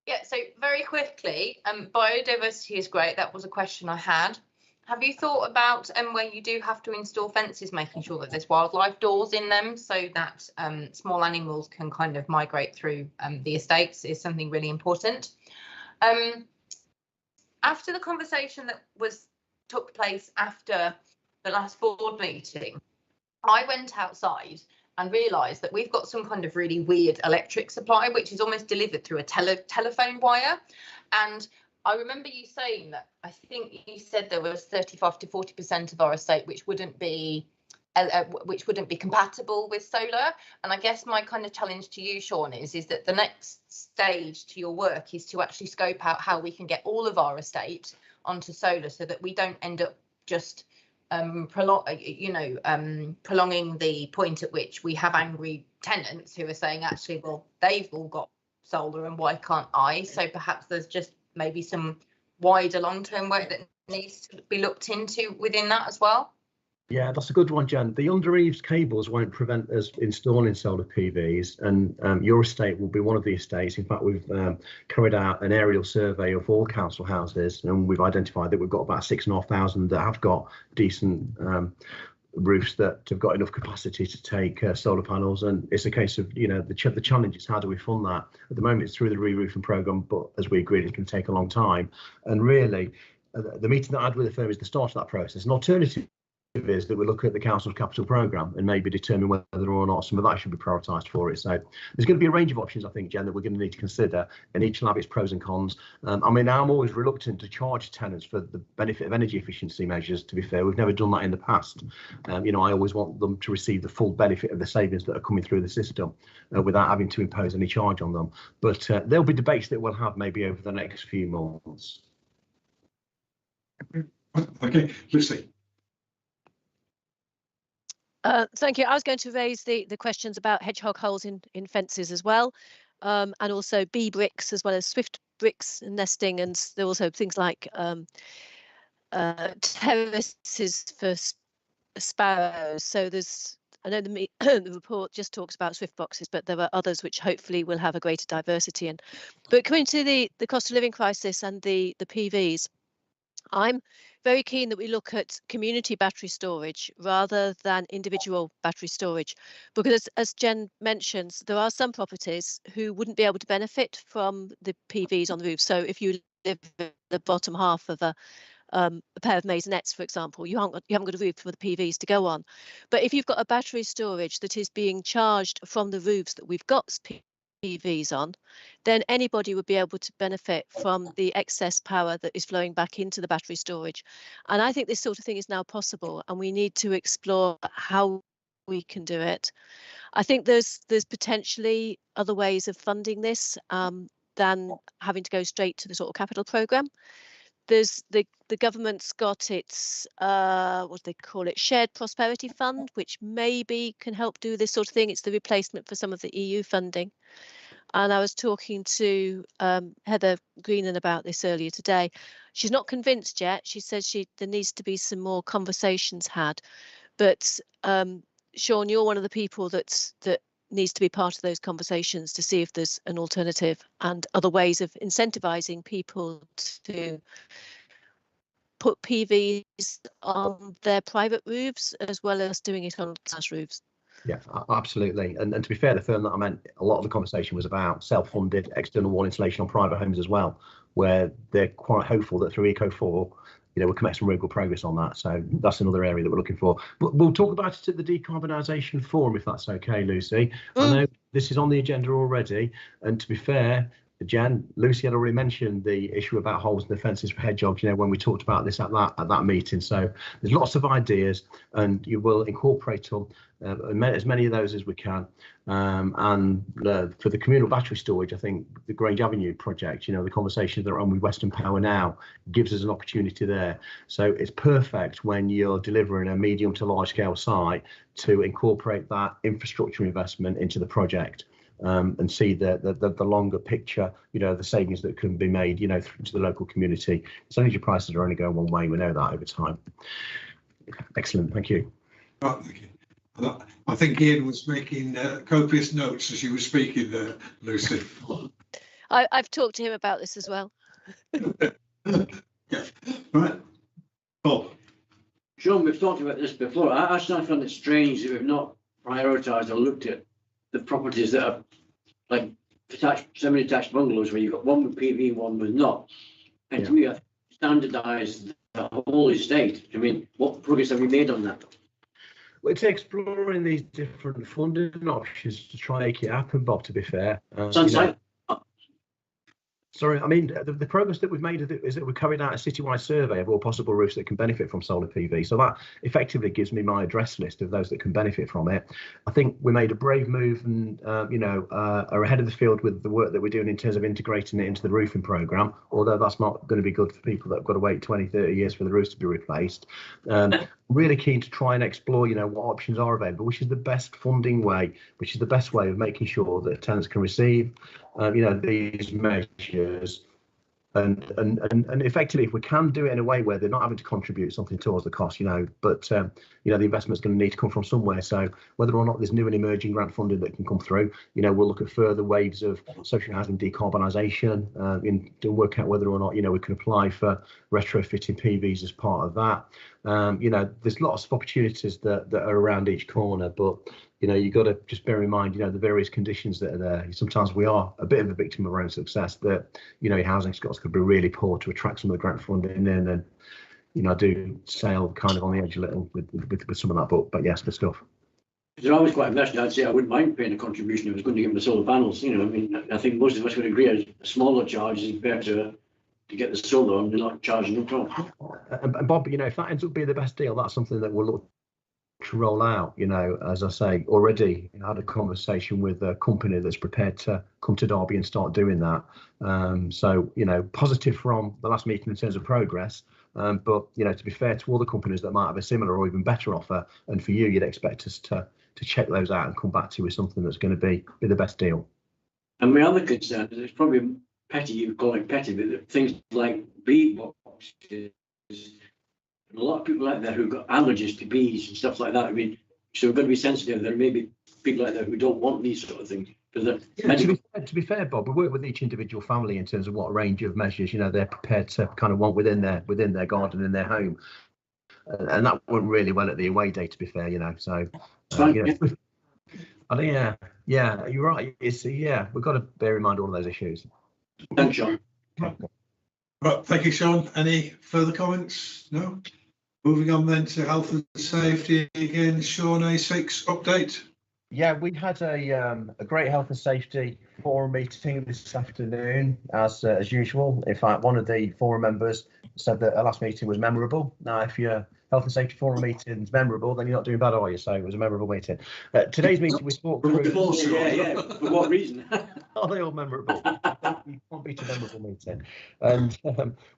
Yeah, so very quickly, biodiversity is great. That was a question I had. Have you thought about where you do have to install fences, making sure that there's wildlife doors in them so that small animals can kind of migrate through the estates is something really important. After the conversation that took place after the last board meeting, I went outside and realised that we've got some kind of really weird electric supply, which is almost delivered through a telephone wire. And I remember you saying that, I think you said there was 35 to 40% of our estate which wouldn't be compatible with solar. And I guess my kind of challenge to you, Sean, is that the next stage to your work is to actually scope out how we can get all of our estate onto solar so that we don't end up just prolonging the point at which we have angry tenants who are saying, actually, well, they've all got solar and why can't I? So perhaps there's just maybe some wider long-term work that needs to be looked into within that as well. Yeah, that's a good one, Jen. The under-eaves cables won't prevent us installing solar PVs, and your estate will be one of the estates. In fact, we've carried out an aerial survey of all council houses, and we've identified that we've got about 6,500 that have got decent roofs that have got enough capacity to take solar panels. And it's a case of, the challenge is how do we fund that? At the moment, it's through the re-roofing programme, but as we agreed, it's going to take a long time. And really, the meeting that I had with the firm is the start of that process. An alternative is that we look at the council's capital programme and maybe determine whether or not some of that should be prioritised for it. So there's going to be a range of options, I think, Jen, that we're going to need to consider, and each will have its pros and cons. I'm always reluctant to charge tenants for the benefit of energy efficiency measures. To be fair, we've never done that in the past. I always want them to receive the full benefit of the savings that are coming through the system without having to impose any charge on them. But there'll be debates that we'll have maybe over the next few months. Okay, Lucy. Thank you. I was going to raise the questions about hedgehog holes in fences as well, and also bee bricks as well as swift bricks and nesting, and there are also things like terraces for sparrows. So I know the report just talks about swift boxes, but there are others which hopefully will have a greater diversity in. But coming to the cost of living crisis and the PVs, I'm very keen that we look at community battery storage rather than individual battery storage, because as Jen mentions, there are some properties who wouldn't be able to benefit from the PVs on the roof. So if you live in the bottom half of a pair of maisonettes, for example, you haven't got a roof for the PVs to go on. But if you've got a battery storage that is being charged from the roofs that we've got PVs on, then anybody would be able to benefit from the excess power that is flowing back into the battery storage. And I think this sort of thing is now possible, and we need to explore how we can do it. I think there's potentially other ways of funding this than having to go straight to the sort of capital programme. There's the government's got its what do they call it, shared prosperity fund, which maybe can help do this sort of thing. It's the replacement for some of the EU funding. And I was talking to Heather Greenan about this earlier today. She's not convinced yet. She says there needs to be some more conversations had. But Sean, you're one of the people that needs to be part of those conversations to see if there's an alternative and other ways of incentivizing people to put PVs on their private roofs as well as doing it on class roofs. Yeah, absolutely. And to be fair, the firm that I meant, a lot of the conversation was about self-funded external wall insulation on private homes as well, where they're quite hopeful that through Eco4, we can make some real good progress on that. So that's another area that we're looking for. But we'll talk about it at the Decarbonisation Forum, if that's okay, Lucy. I know this is on the agenda already. And to be fair, Jen, Lucy had already mentioned the issue about holes in the fences for hedgehogs, when we talked about this at that meeting. So there's lots of ideas, and you will incorporate them as many of those as we can. And for the communal battery storage, I think the Grange Avenue project, the conversations that are on with Western Power now gives us an opportunity there. So it's perfect when you're delivering a medium to large scale site to incorporate that infrastructure investment into the project. And see the longer picture, the savings that can be made, to the local community. So energy prices are only going one way. We know that over time. Excellent. Thank you. Right, thank you. I think Ian was making copious notes as you were speaking there, Lucy. I've talked to him about this as well. Yeah. Right. Bob. Sean, we've talked about this before. I actually find it strange that we've not prioritised or looked at the properties that are like semi-detached bungalows where you've got one with PV and one with not. And to me, I standardise the whole estate. I mean, what progress have we made on that? Well, it's exploring these different funding options to try and make it happen, Bob, to be fair. Sorry, I mean, the progress that we've made is that we've carried out a citywide survey of all possible roofs that can benefit from solar PV. So that effectively gives me my address list of those that can benefit from it. I think we made a brave move and, are ahead of the field with the work that we're doing in terms of integrating it into the roofing programme, although that's not going to be good for people that have got to wait 20, 30 years for the roofs to be replaced. Really keen to try and explore, what options are available, which is the best funding way, which is the best way of making sure that tenants can receive these measures, and effectively, if we can do it in a way where they're not having to contribute something towards the cost, but the investment's going to need to come from somewhere. So whether or not there's new and emerging grant funding that can come through, we'll look at further waves of social housing decarbonisation, to work out whether or not we can apply for retrofitting PVs as part of that. There's lots of opportunities that are around each corner, but you've got to just bear in mind, the various conditions that are there. Sometimes we are a bit of a victim of our own success, that, your housing stocks could be really poor to attract some of the grant funding in, and, I do sail kind of on the edge a little with some of that, but yes, good stuff. They're always quite invested. I'd say I wouldn't mind paying a contribution if it was going to give them the solar panels. I think most of us would agree a smaller charge is better to get the solar on, they're not charging up front. And Bob, if that ends up being the best deal, that's something that we'll look to roll out. As I say, already I had a conversation with a company that's prepared to come to Derby and start doing that. So positive from the last meeting in terms of progress, but to be fair to all the companies that might have a similar or even better offer, and for you'd expect us to check those out and come back to you with something that's going to be the best deal. And my other concern is, it's probably petty, you call it petty, but things like bee boxes, a lot of people out there who've got allergies to bees and stuff like that. I mean, so we've got to be sensitive. There may be people out there who don't want these sort of things. To be fair, Bob, we work with each individual family in terms of what range of measures they're prepared to kind of want within their garden, in their home, and that went really well at the away day. To be fair, so I think yeah, you're right. It's we've got to bear in mind all of those issues. Thanks, Sean. Right, thank you, Sean. Any further comments? No. Moving on then to health and safety again. Sean, A6 update. Yeah, we had a great health and safety forum meeting this afternoon, as usual. In fact, one of the forum members said that our last meeting was memorable. Now, if your health and safety forum meeting is memorable, then you're not doing bad, are you? So it was a memorable meeting. Today's meeting we spoke through. Yeah. For what reason? Are they all memorable? You can't beat a memorable meeting. And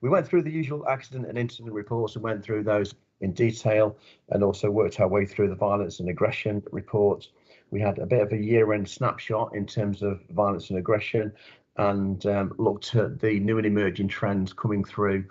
we went through the usual accident and incident reports and went through those in detail, and also worked our way through the violence and aggression reports. We had a bit of a year-end snapshot in terms of violence and aggression, and looked at the new and emerging trends coming through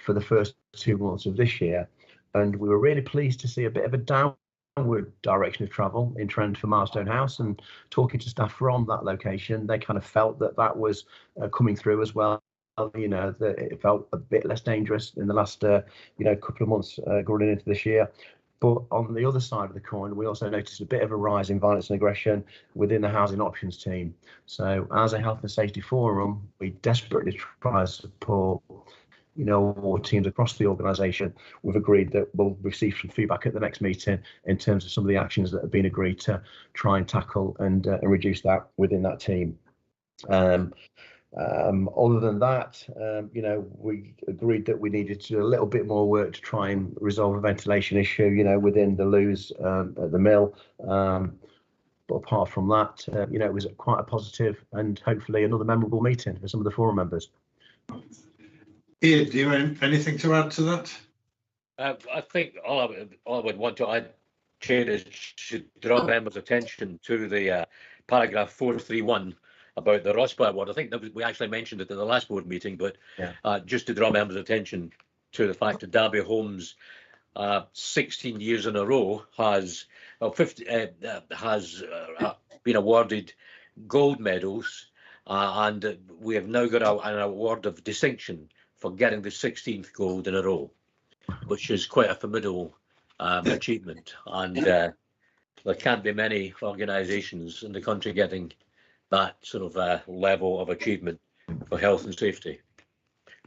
for the first 2 months of this year. And we were really pleased to see a bit of a downward direction of travel in trend for Milestone House, and talking to staff from that location, they kind of felt that was coming through as well. That it felt a bit less dangerous in the last couple of months going into this year. But on the other side of the coin, we also noticed a bit of a rise in violence and aggression within the housing options team. So as a health and safety forum, we desperately try to support all teams across the organisation. We've agreed that we'll receive some feedback at the next meeting in terms of some of the actions that have been agreed to try and tackle and reduce that within that team. Other than that, you know, we agreed that we needed to do a little bit more work to try and resolve a ventilation issue, you know, within the loos at the mill. But apart from that, you know, it was quite a positive and hopefully another memorable meeting for some of the forum members. Ian, do you have anything to add to that? I think all I would want to add, Chair, is should draw members' attention to the paragraph 431 about the ROSPA award. I think that we actually mentioned it at the last board meeting, but just to draw members' attention to the fact that Derby Homes, 16 years in a row, has been awarded gold medals, and we have now got an award of distinction for getting the 16th gold in a row, which is quite a formidable achievement. And there can't be many organisations in the country getting that sort of level of achievement for health and safety.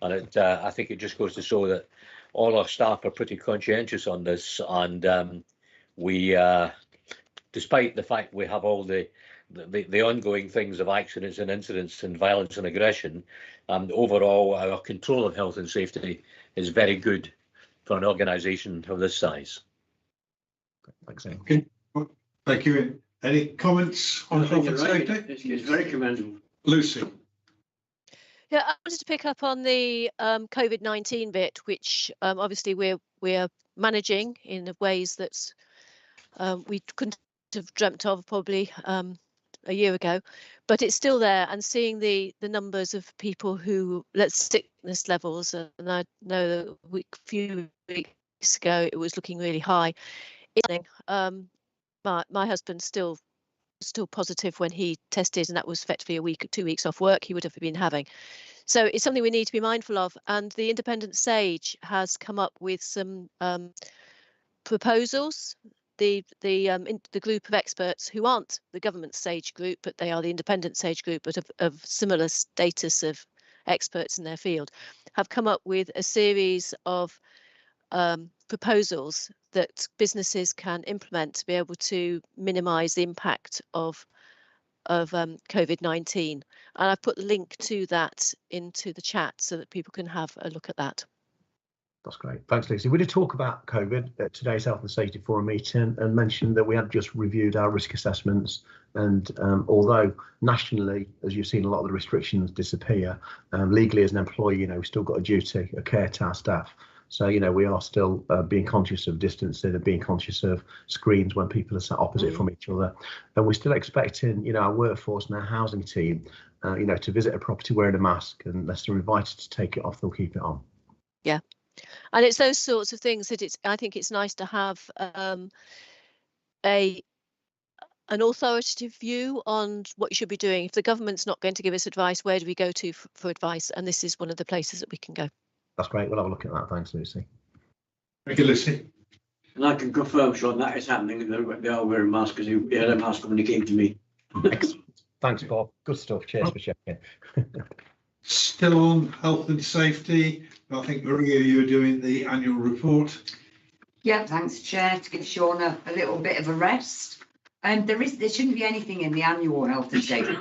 And I think it just goes to show that all our staff are pretty conscientious on this, and we, despite the fact we have all the ongoing things of accidents and incidents and violence and aggression, overall our control of health and safety is very good for an organisation of this size. Thanks, Ian. Okay, well, thank you, Ian. Any comments on health and safety? It's very commendable. Lucy? Yeah, I wanted to pick up on the COVID-19 bit, which obviously we're managing in ways that we couldn't have dreamt of probably a year ago, but it's still there. And seeing the numbers of people who, sickness levels, and I know that a few weeks ago it was looking really high. My husband's still positive when he tested, and that was effectively 2 weeks off work he would have been having. So it's something we need to be mindful of. And the Independent Sage has come up with some proposals. The group of experts who aren't the government SAGE group, but they are the Independent SAGE group, but of similar status of experts in their field, have come up with a series of proposals that businesses can implement to be able to minimise the impact of COVID-19. And I've put the link to that into the chat so that people can have a look at that. That's great. Thanks, Lucy. We did talk about COVID at today's Health and Safety Forum meeting and mentioned that we had just reviewed our risk assessments. And although nationally, as you've seen, a lot of the restrictions disappear, legally as an employee, you know, we've still got a duty, a care to our staff. So, you know, we are still being conscious of distancing and being conscious of screens when people are sat opposite from each other. And we're still expecting, you know, our workforce and our housing team, you know, to visit a property wearing a mask, and unless they're invited to take it off, they'll keep it on. Yeah. And it's those sorts of things that I think it's nice to have an authoritative view on what you should be doing. If the government's not going to give us advice, where do we go to for advice? And this is one of the places that we can go. That's great. We'll have a look at that. Thanks, Lucy. Thank you, Lucy. And I can confirm, Sean, that is happening. They are wearing masks, because he had a mask when he came to me. Excellent. Thanks, Bob. Good stuff. Cheers for checking. Still on health and safety, I think, Maria, you're doing the annual report. Yeah, thanks, Chair, to give Sean a little bit of a rest. And there shouldn't be anything in the annual health and safety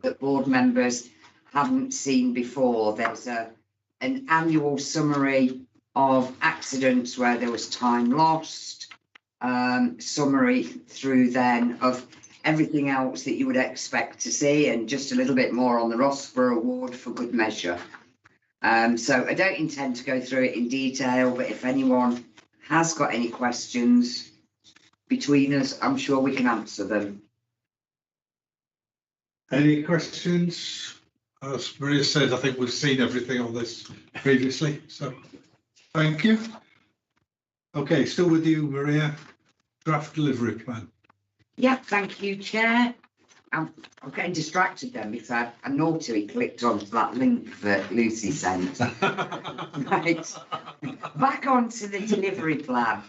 that board members haven't seen before. There's an annual summary of accidents where there was time lost, summary through then of everything else that you would expect to see, and just a little bit more on the ROSPA award for good measure. So I don't intend to go through it in detail, but if anyone has got any questions between us, I'm sure we can answer them. Any questions? As Maria said, I think we've seen everything on this previously, so thank you. Okay, still with you, Maria. Draft delivery plan. Yeah, thank you, Chair. I'm getting distracted then because I naughtily clicked onto that link that Lucy sent. Right, back onto the delivery plan.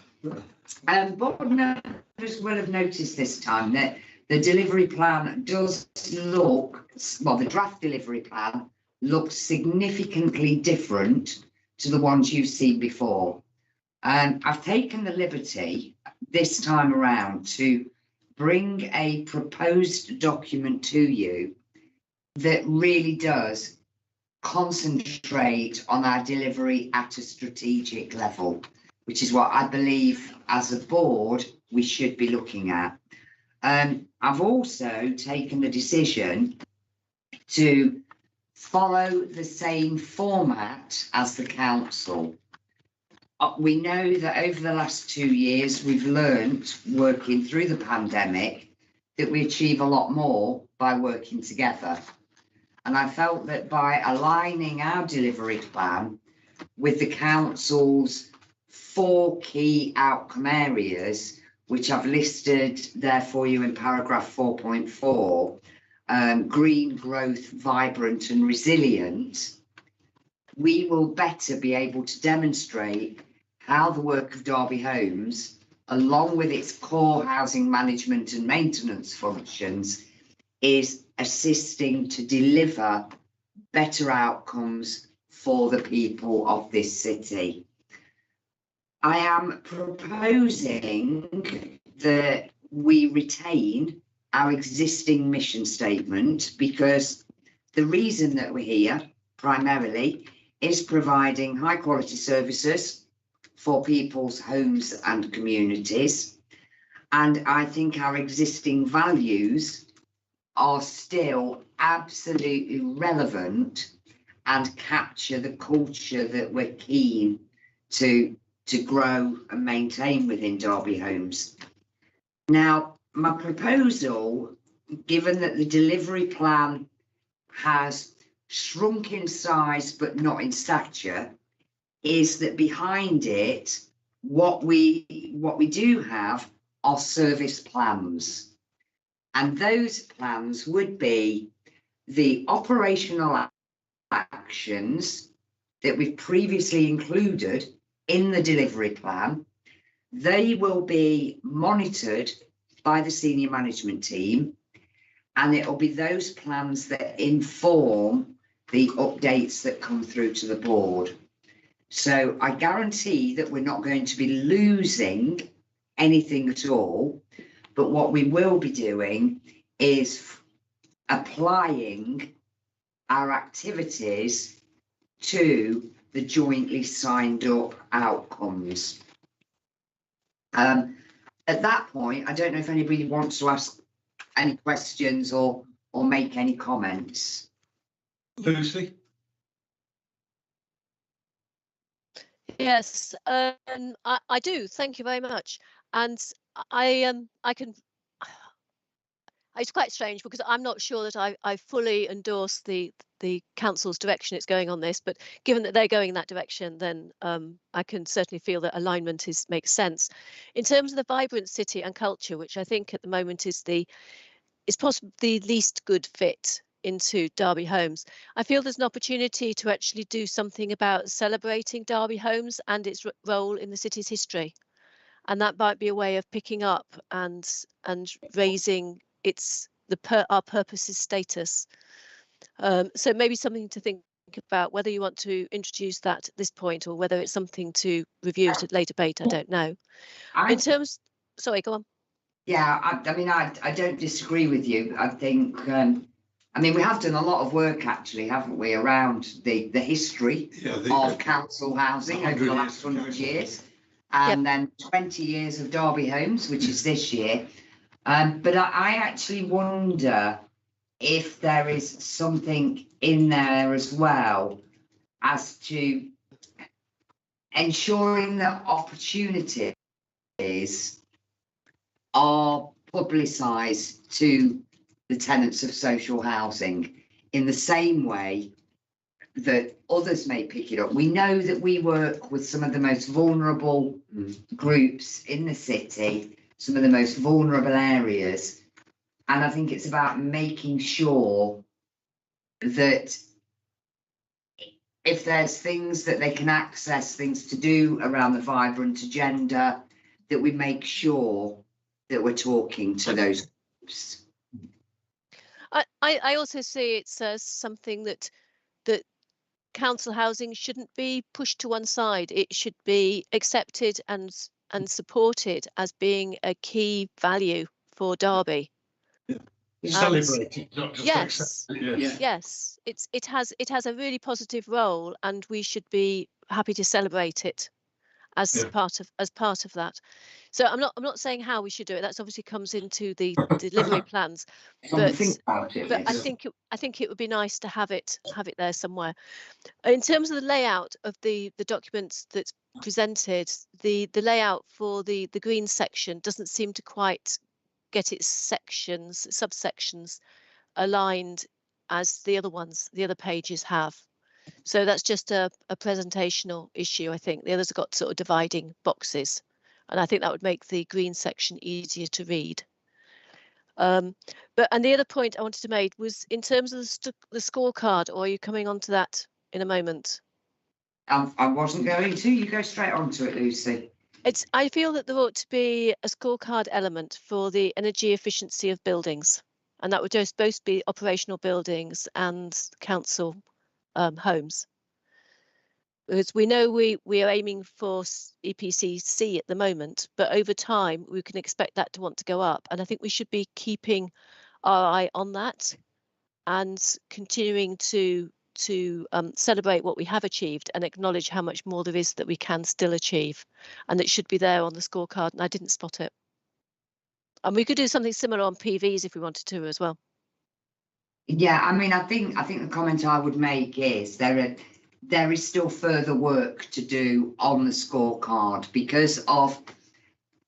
Board members will have noticed this time that the delivery plan does look, well, the draft delivery plan looks significantly different to the ones you've seen before. I've taken the liberty this time around to bring a proposed document to you that really does concentrate on our delivery at a strategic level, which is what I believe as a board we should be looking at. I've also taken the decision to follow the same format as the council. We know that over the last 2 years, we've learnt working through the pandemic that we achieve a lot more by working together. And I felt that by aligning our delivery plan with the council's 4 key outcome areas, which I've listed there for you in paragraph 4.4, green, growth, vibrant and resilient, we will better be able to demonstrate how the work of Derby Homes, along with its core housing management and maintenance functions, is assisting to deliver better outcomes for the people of this city. I am proposing that we retain our existing mission statement, because the reason that we're here primarily is providing high quality services for people's homes and communities. And I think our existing values are still absolutely relevant and capture the culture that we're keen to grow and maintain within Derby Homes. Now, my proposal, given that the delivery plan has shrunk in size but not in stature, is that behind it, what we do have are service plans. And those plans would be the operational actions that we've previously included in the delivery plan. They will be monitored by the senior management team, and it'll be those plans that inform the updates that come through to the board. So I guarantee that we're not going to be losing anything at all, but what we will be doing is applying our activities to the jointly signed up outcomes. At that point, I don't know if anybody wants to ask any questions or make any comments. Lucy? Yes, I do. Thank you very much. And I can. It's quite strange because I'm not sure that I fully endorse the council's direction it's going on this, but given that they're going in that direction, then I can certainly feel that alignment makes sense. In terms of the vibrant city and culture, which I think at the moment is possibly the least good fit into Derby Homes, I feel there's an opportunity to actually do something about celebrating Derby Homes and its role in the city's history, and that might be a way of picking up and raising our purpose's status. So maybe something to think about, whether you want to introduce that at this point or whether it's something to review at a later date. I don't know. Sorry, go on. Yeah, I mean, I don't disagree with you. I think, I mean, we have done a lot of work actually, haven't we, around the history of council housing over the last 100 years. And then 20 years of Derby Homes, which is this year. But I actually wonder if there is something in there as well as to ensuring that opportunities are publicised to the tenants of social housing in the same way that others may pick it up. We know that we work with some of the most vulnerable groups in the city, some of the most vulnerable areas. And I think it's about making sure that if there's things that they can access, things to do around the vibrant agenda, that we make sure that we're talking to those groups. I also see it's something that council housing shouldn't be pushed to one side. It should be accepted and supported as being a key value for Derby. celebrate it, not just Yes, accept it. Yes. yes, it has a really positive role, and we should be happy to celebrate it as Yeah. part of that. So I'm not saying how we should do it. That's obviously comes into the delivery plans. Think about it. But I think it would be nice to have it there somewhere. In terms of the layout of the documents that's presented, the layout for the green section doesn't seem to quite get its subsections aligned as the other pages have. So that's just a presentational issue. I think the others have got sort of dividing boxes, and I think that would make the green section easier to read. And the other point I wanted to make was in terms of the scorecard, or are you coming on to that in a moment? I wasn't going to. You go straight on to it, Lucy. I feel that there ought to be a scorecard element for the energy efficiency of buildings, and that would just both be operational buildings and council homes. Because we know we are aiming for EPC at the moment, but over time we can expect that to want to go up, and I think we should be keeping our eye on that and continuing to celebrate what we have achieved and acknowledge how much more there is that we can still achieve, and it should be there on the scorecard, and I didn't spot it. And we could do something similar on PVs if we wanted to as well. Yeah, I mean, I think the comment I would make is there is still further work to do on the scorecard because of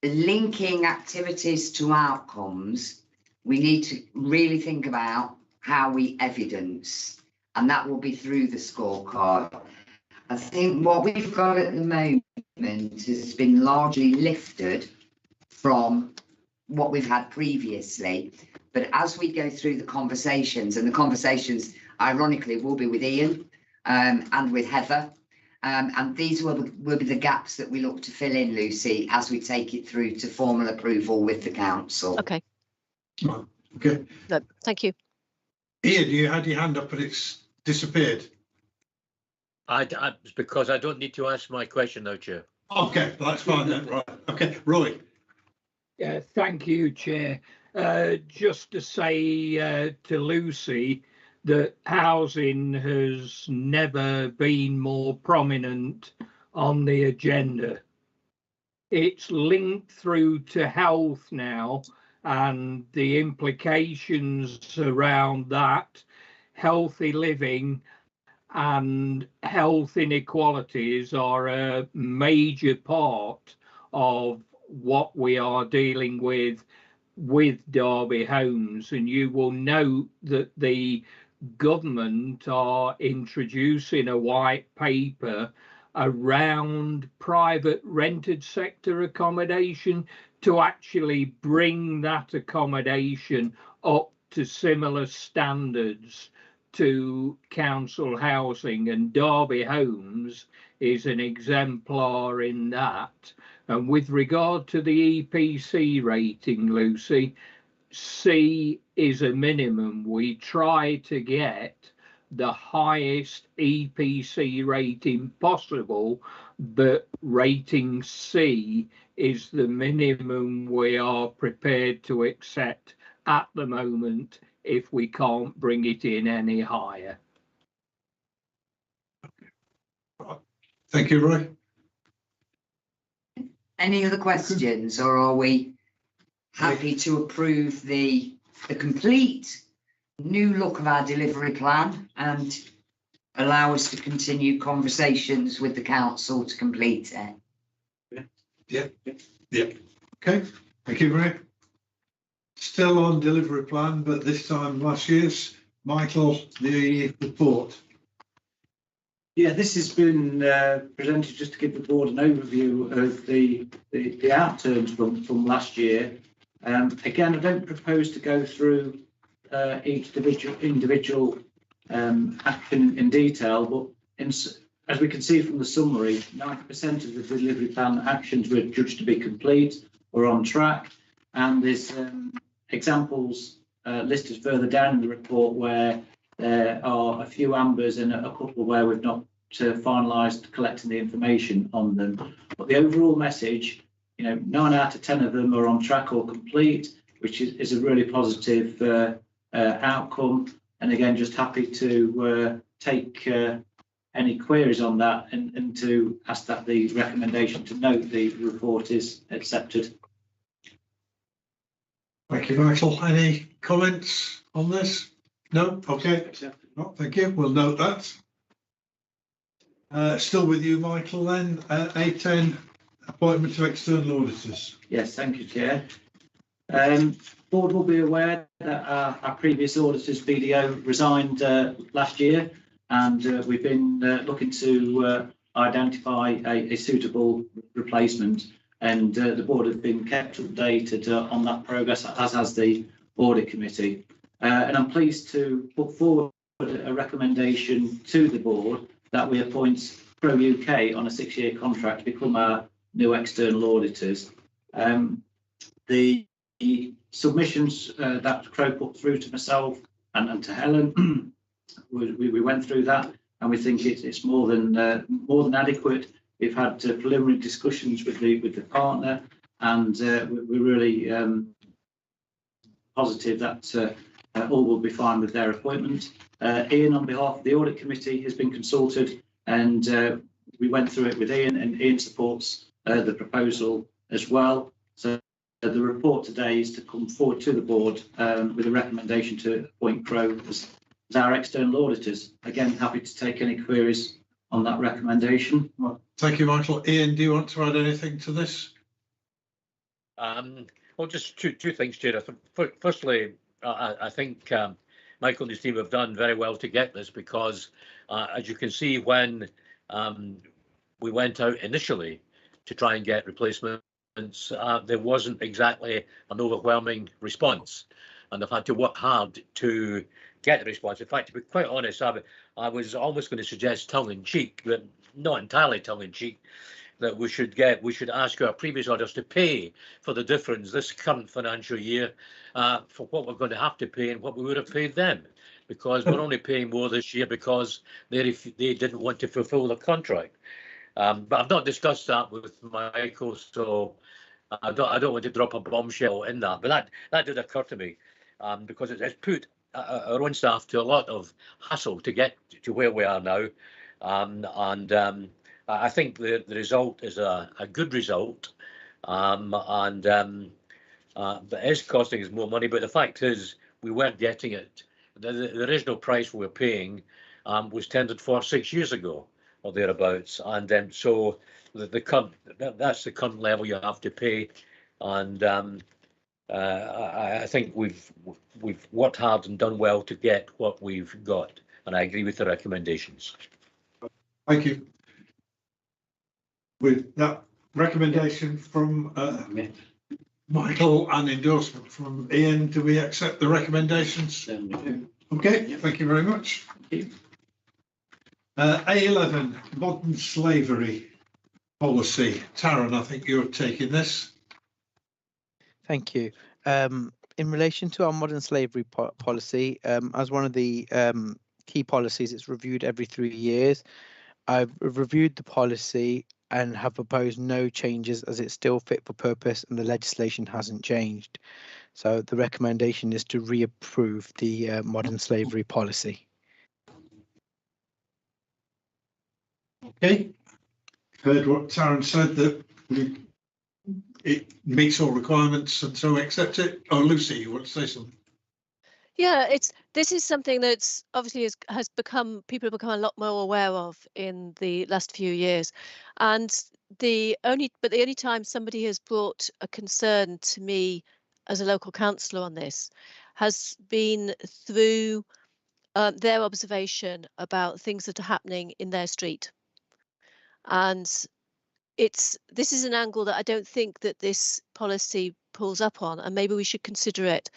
linking activities to outcomes. We need to really think about how we evidence, and that will be through the scorecard. I think what we've got at the moment has been largely lifted from what we've had previously. But as we go through the conversations, and the conversations ironically will be with Ian and with Heather, and these will be the gaps that we look to fill in, Lucy, as we take it through to formal approval with the council. Okay. Okay. No, thank you. Ian, you had your hand up and it's disappeared. It's because I don't need to ask my question now, Chair. Okay, that's fine then. Right. Okay, Roy. Yeah, thank you, Chair. Just to say to Lucy that housing has never been more prominent on the agenda. It's linked through to health now, and the implications around that, healthy living and health inequalities are a major part of what we are dealing with Derby Homes. And you will note that the government are introducing a white paper around private rented sector accommodation to actually bring that accommodation up to similar standards to council housing, and Derby Homes is an exemplar in that. And with regard to the EPC rating, Lucy, C is a minimum. We try to get the highest EPC rating possible, but rating C is the minimum we are prepared to accept at the moment if we can't bring it in any higher. Thank you, Roy. Any other questions, or are we happy to approve the complete new look of our delivery plan and allow us to continue conversations with the council to complete it? Yeah. Okay, thank you, Roy. Still on delivery plan, but this time last year's. Michael, the report. Yeah, this has been presented just to give the board an overview of the outturns from last year. Again, I don't propose to go through each individual action in detail, but as we can see from the summary, 90% of the delivery plan actions were judged to be complete or on track, and there's examples listed further down in the report where there are a few ambers and a couple where we've not finalised collecting the information on them. But the overall message, 9 out of 10 of them are on track or complete, which is a really positive outcome. And again, just happy to take any queries on that and to ask that the recommendation to note the report is accepted. Thank you, Michael. Any comments on this? No? Okay. No, thank you. We'll note that. Still with you, Michael, then. A10, appointment to external auditors. Yes, thank you, Chair. Board will be aware that our previous auditors, BDO, resigned last year, and we've been looking to identify a suitable replacement. And the board has been kept updated on that progress, as has the audit committee. And I'm pleased to put forward a recommendation to the board that we appoint Pro UK on a 6-year contract to become our new external auditors. The submissions that Crow put through to myself and to Helen, we went through that, and we think it's more than adequate. We've had preliminary discussions with the partner, and we're really positive that all will be fine with their appointment. Ian, on behalf of the audit committee, has been consulted, and we went through it with Ian, and Ian supports the proposal as well. So the report today is to come forward to the board with a recommendation to appoint Crow as our external auditors. Again, happy to take any queries on that recommendation. Well, thank you, Michael. Ian, do you want to add anything to this? Well, just two things, Chair. Firstly, I think Michael and his team have done very well to get this, because as you can see, when we went out initially to try and get replacements, there wasn't exactly an overwhelming response, and I've had to work hard to get the response. In fact, to be quite honest, I was almost going to suggest tongue-in-cheek, but not entirely tongue-in-cheek, that we should ask our previous auditors to pay for the difference this current financial year for what we're going to have to pay and what we would have paid them, because we're only paying more this year because they didn't want to fulfil the contract. But I've not discussed that with Michael, so I don't want to drop a bombshell in that. But that did occur to me, because it's put our own staff to a lot of hassle to get to where we are now, and I think the result is a good result, but it is costing us more money. But the fact is, we weren't getting it. The original price we were paying was tendered for 6 years ago or thereabouts, and so that's the current level you have to pay, and I think we've worked hard and done well to get what we've got, and I agree with the recommendations. Thank you. With that recommendation from Michael and endorsement from Ian, do we accept the recommendations? Okay, thank you very much. A11, modern slavery policy. Taryn, I think you're taking this. Thank you. In relation to our modern slavery policy, as one of the key policies, it's reviewed every 3 years. I've reviewed the policy and have proposed no changes, as it's still fit for purpose and the legislation hasn't changed. So the recommendation is to reapprove the modern slavery policy. Okay, heard what Taryn said, that it meets all requirements, and so accept it. Oh, Lucy, you want to say something? Yeah, this is something that's obviously people have become a lot more aware of in the last few years, and the only time somebody has brought a concern to me as a local councillor on this has been through their observation about things that are happening in their street, and this is an angle that I don't think that this policy pulls up on, and maybe we should consider it.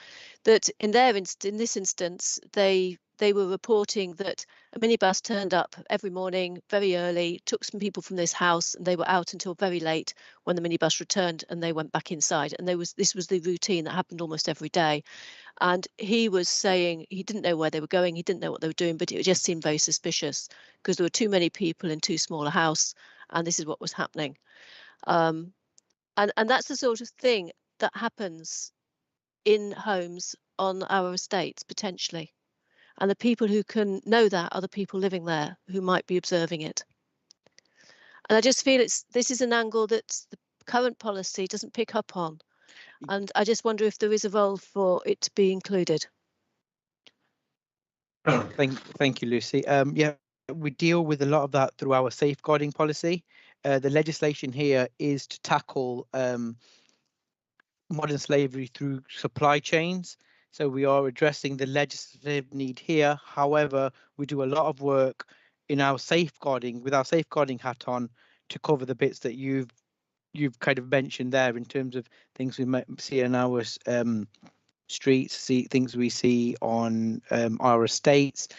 That in this instance, they were reporting that a minibus turned up every morning very early, took some people from this house, and they were out until very late when the minibus returned, and they went back inside. And this was the routine that happened almost every day. And he was saying he didn't know where they were going, he didn't know what they were doing, but it just seemed very suspicious because there were too many people in too small a house, and this is what was happening. And that's the sort of thing that happens in homes on our estates, potentially. And the people who can know that are the people living there who might be observing it. And I just feel this is an angle that the current policy doesn't pick up on. And I just wonder if there is a role for it to be included. Thank you, Lucy. Yeah, we deal with a lot of that through our safeguarding policy. The legislation here is to tackle modern slavery through supply chains. So we are addressing the legislative need here. However, we do a lot of work in our safeguarding, with our safeguarding hat on, to cover the bits that you've kind of mentioned there in terms of things we might see in our streets, things we see on our estates,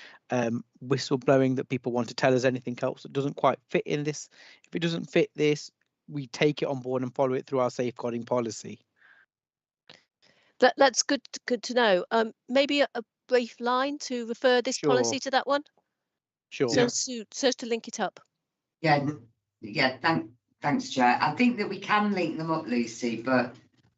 whistleblowing that people want to tell us anything else that doesn't quite fit in this. If it doesn't fit this, we take it on board and follow it through our safeguarding policy. That's good to know. Maybe a brief line to refer this policy to that one. Sure. So to link it up. Yeah. Thanks, Chair. I think that we can link them up, Lucy, but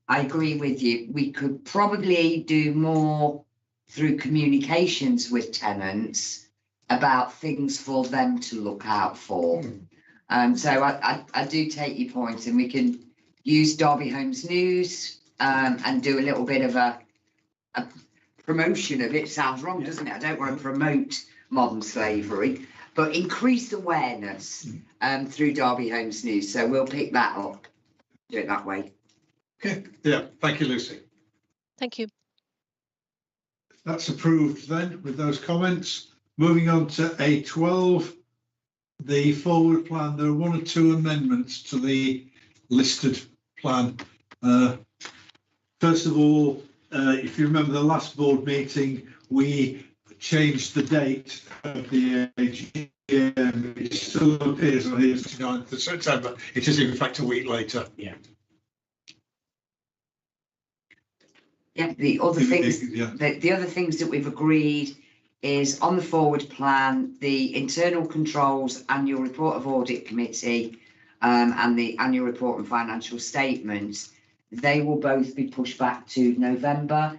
I agree with you. We could probably do more through communications with tenants about things for them to look out for. So I do take your point, and we can use Derby Homes News and do a little bit of a promotion of it. Sounds wrong, doesn't it? I don't want to promote modern slavery, but increase awareness through Derby Homes News. So we'll pick that up, do it that way. Okay, yeah, thank you, Lucy. Thank you. That's approved then with those comments. Moving on to A12, the forward plan. There are one or two amendments to the listed plan. First of all, if you remember the last board meeting, we changed the date of the AGM. It still appears on here, 29th of September. It is in fact a week later. Yeah. Yeah, the other things, the other things that we've agreed is on the forward plan, the internal controls annual report of audit committee and the annual report and financial statements, they will both be pushed back to November.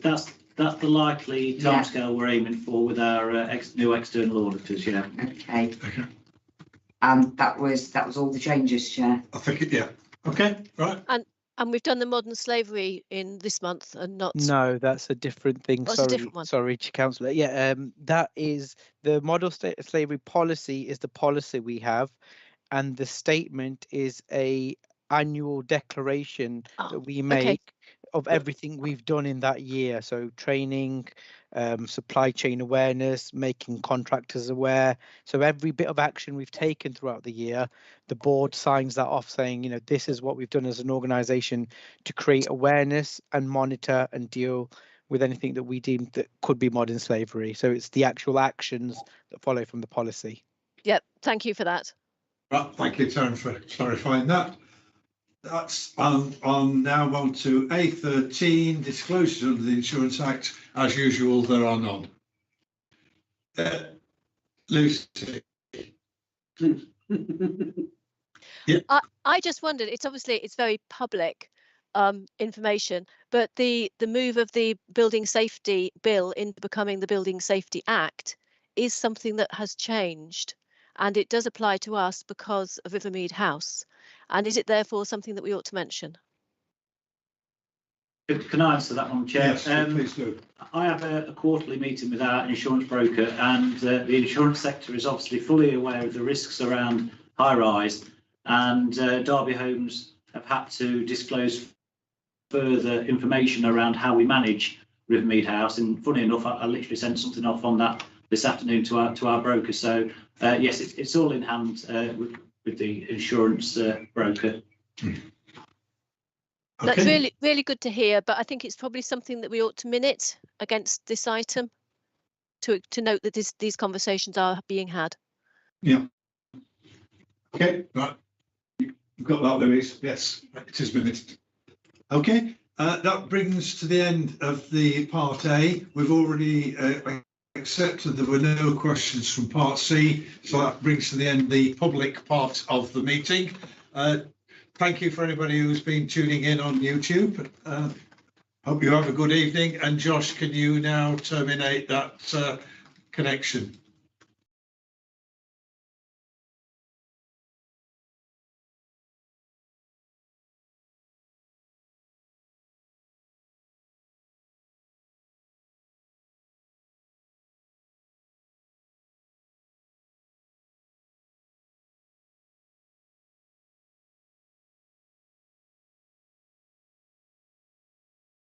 That's the likely timescale we're aiming for with our new external auditors. Yeah. Okay. And that was all the changes, Chair. I think okay, right. And we've done the modern slavery in this month and not. No, that's a different thing. Sorry, a different one. Sorry, Councillor. Yeah, that is the model slavery policy is the policy we have, and the statement is a annual declaration that we make of everything we've done in that year. So training, supply chain awareness, making contractors aware. So every bit of action we've taken throughout the year, the board signs that off saying, you know, this is what we've done as an organisation to create awareness and monitor and deal with anything that we deem that could be modern slavery. So it's the actual actions that follow from the policy. Yep, thank you for that. Right, thank you, Taryn, for clarifying that. That's on now on to A13 disclosures under the Insurance Act. As usual, there are none. Lucy. Yeah. I just wondered, it's very public information, but the move of the Building Safety Bill into becoming the Building Safety Act is something that has changed, and it does apply to us because of Rivermead House. And is it therefore something that we ought to mention? Can I answer that one, Chair? Yes, please do. I have a quarterly meeting with our insurance broker, and the insurance sector is obviously fully aware of the risks around high rise, and Derby Homes have had to disclose further information around how we manage Rivermead House. And funny enough, I literally sent something off on that this afternoon to our broker. So yes, it's all in hand with the insurance broker. That's really good to hear, but I think it's probably something that we ought to minute against this item to note that these conversations are being had. Yeah. Okay, right. You've got that, Louise. Yes, it is minuted. Okay, that brings to the end of the part A. We've already accepted there were no questions from part C, so that brings to the end the public part of the meeting. Thank you for anybody who's been tuning in on YouTube. Hope you have a good evening. And Josh, can you now terminate that connection?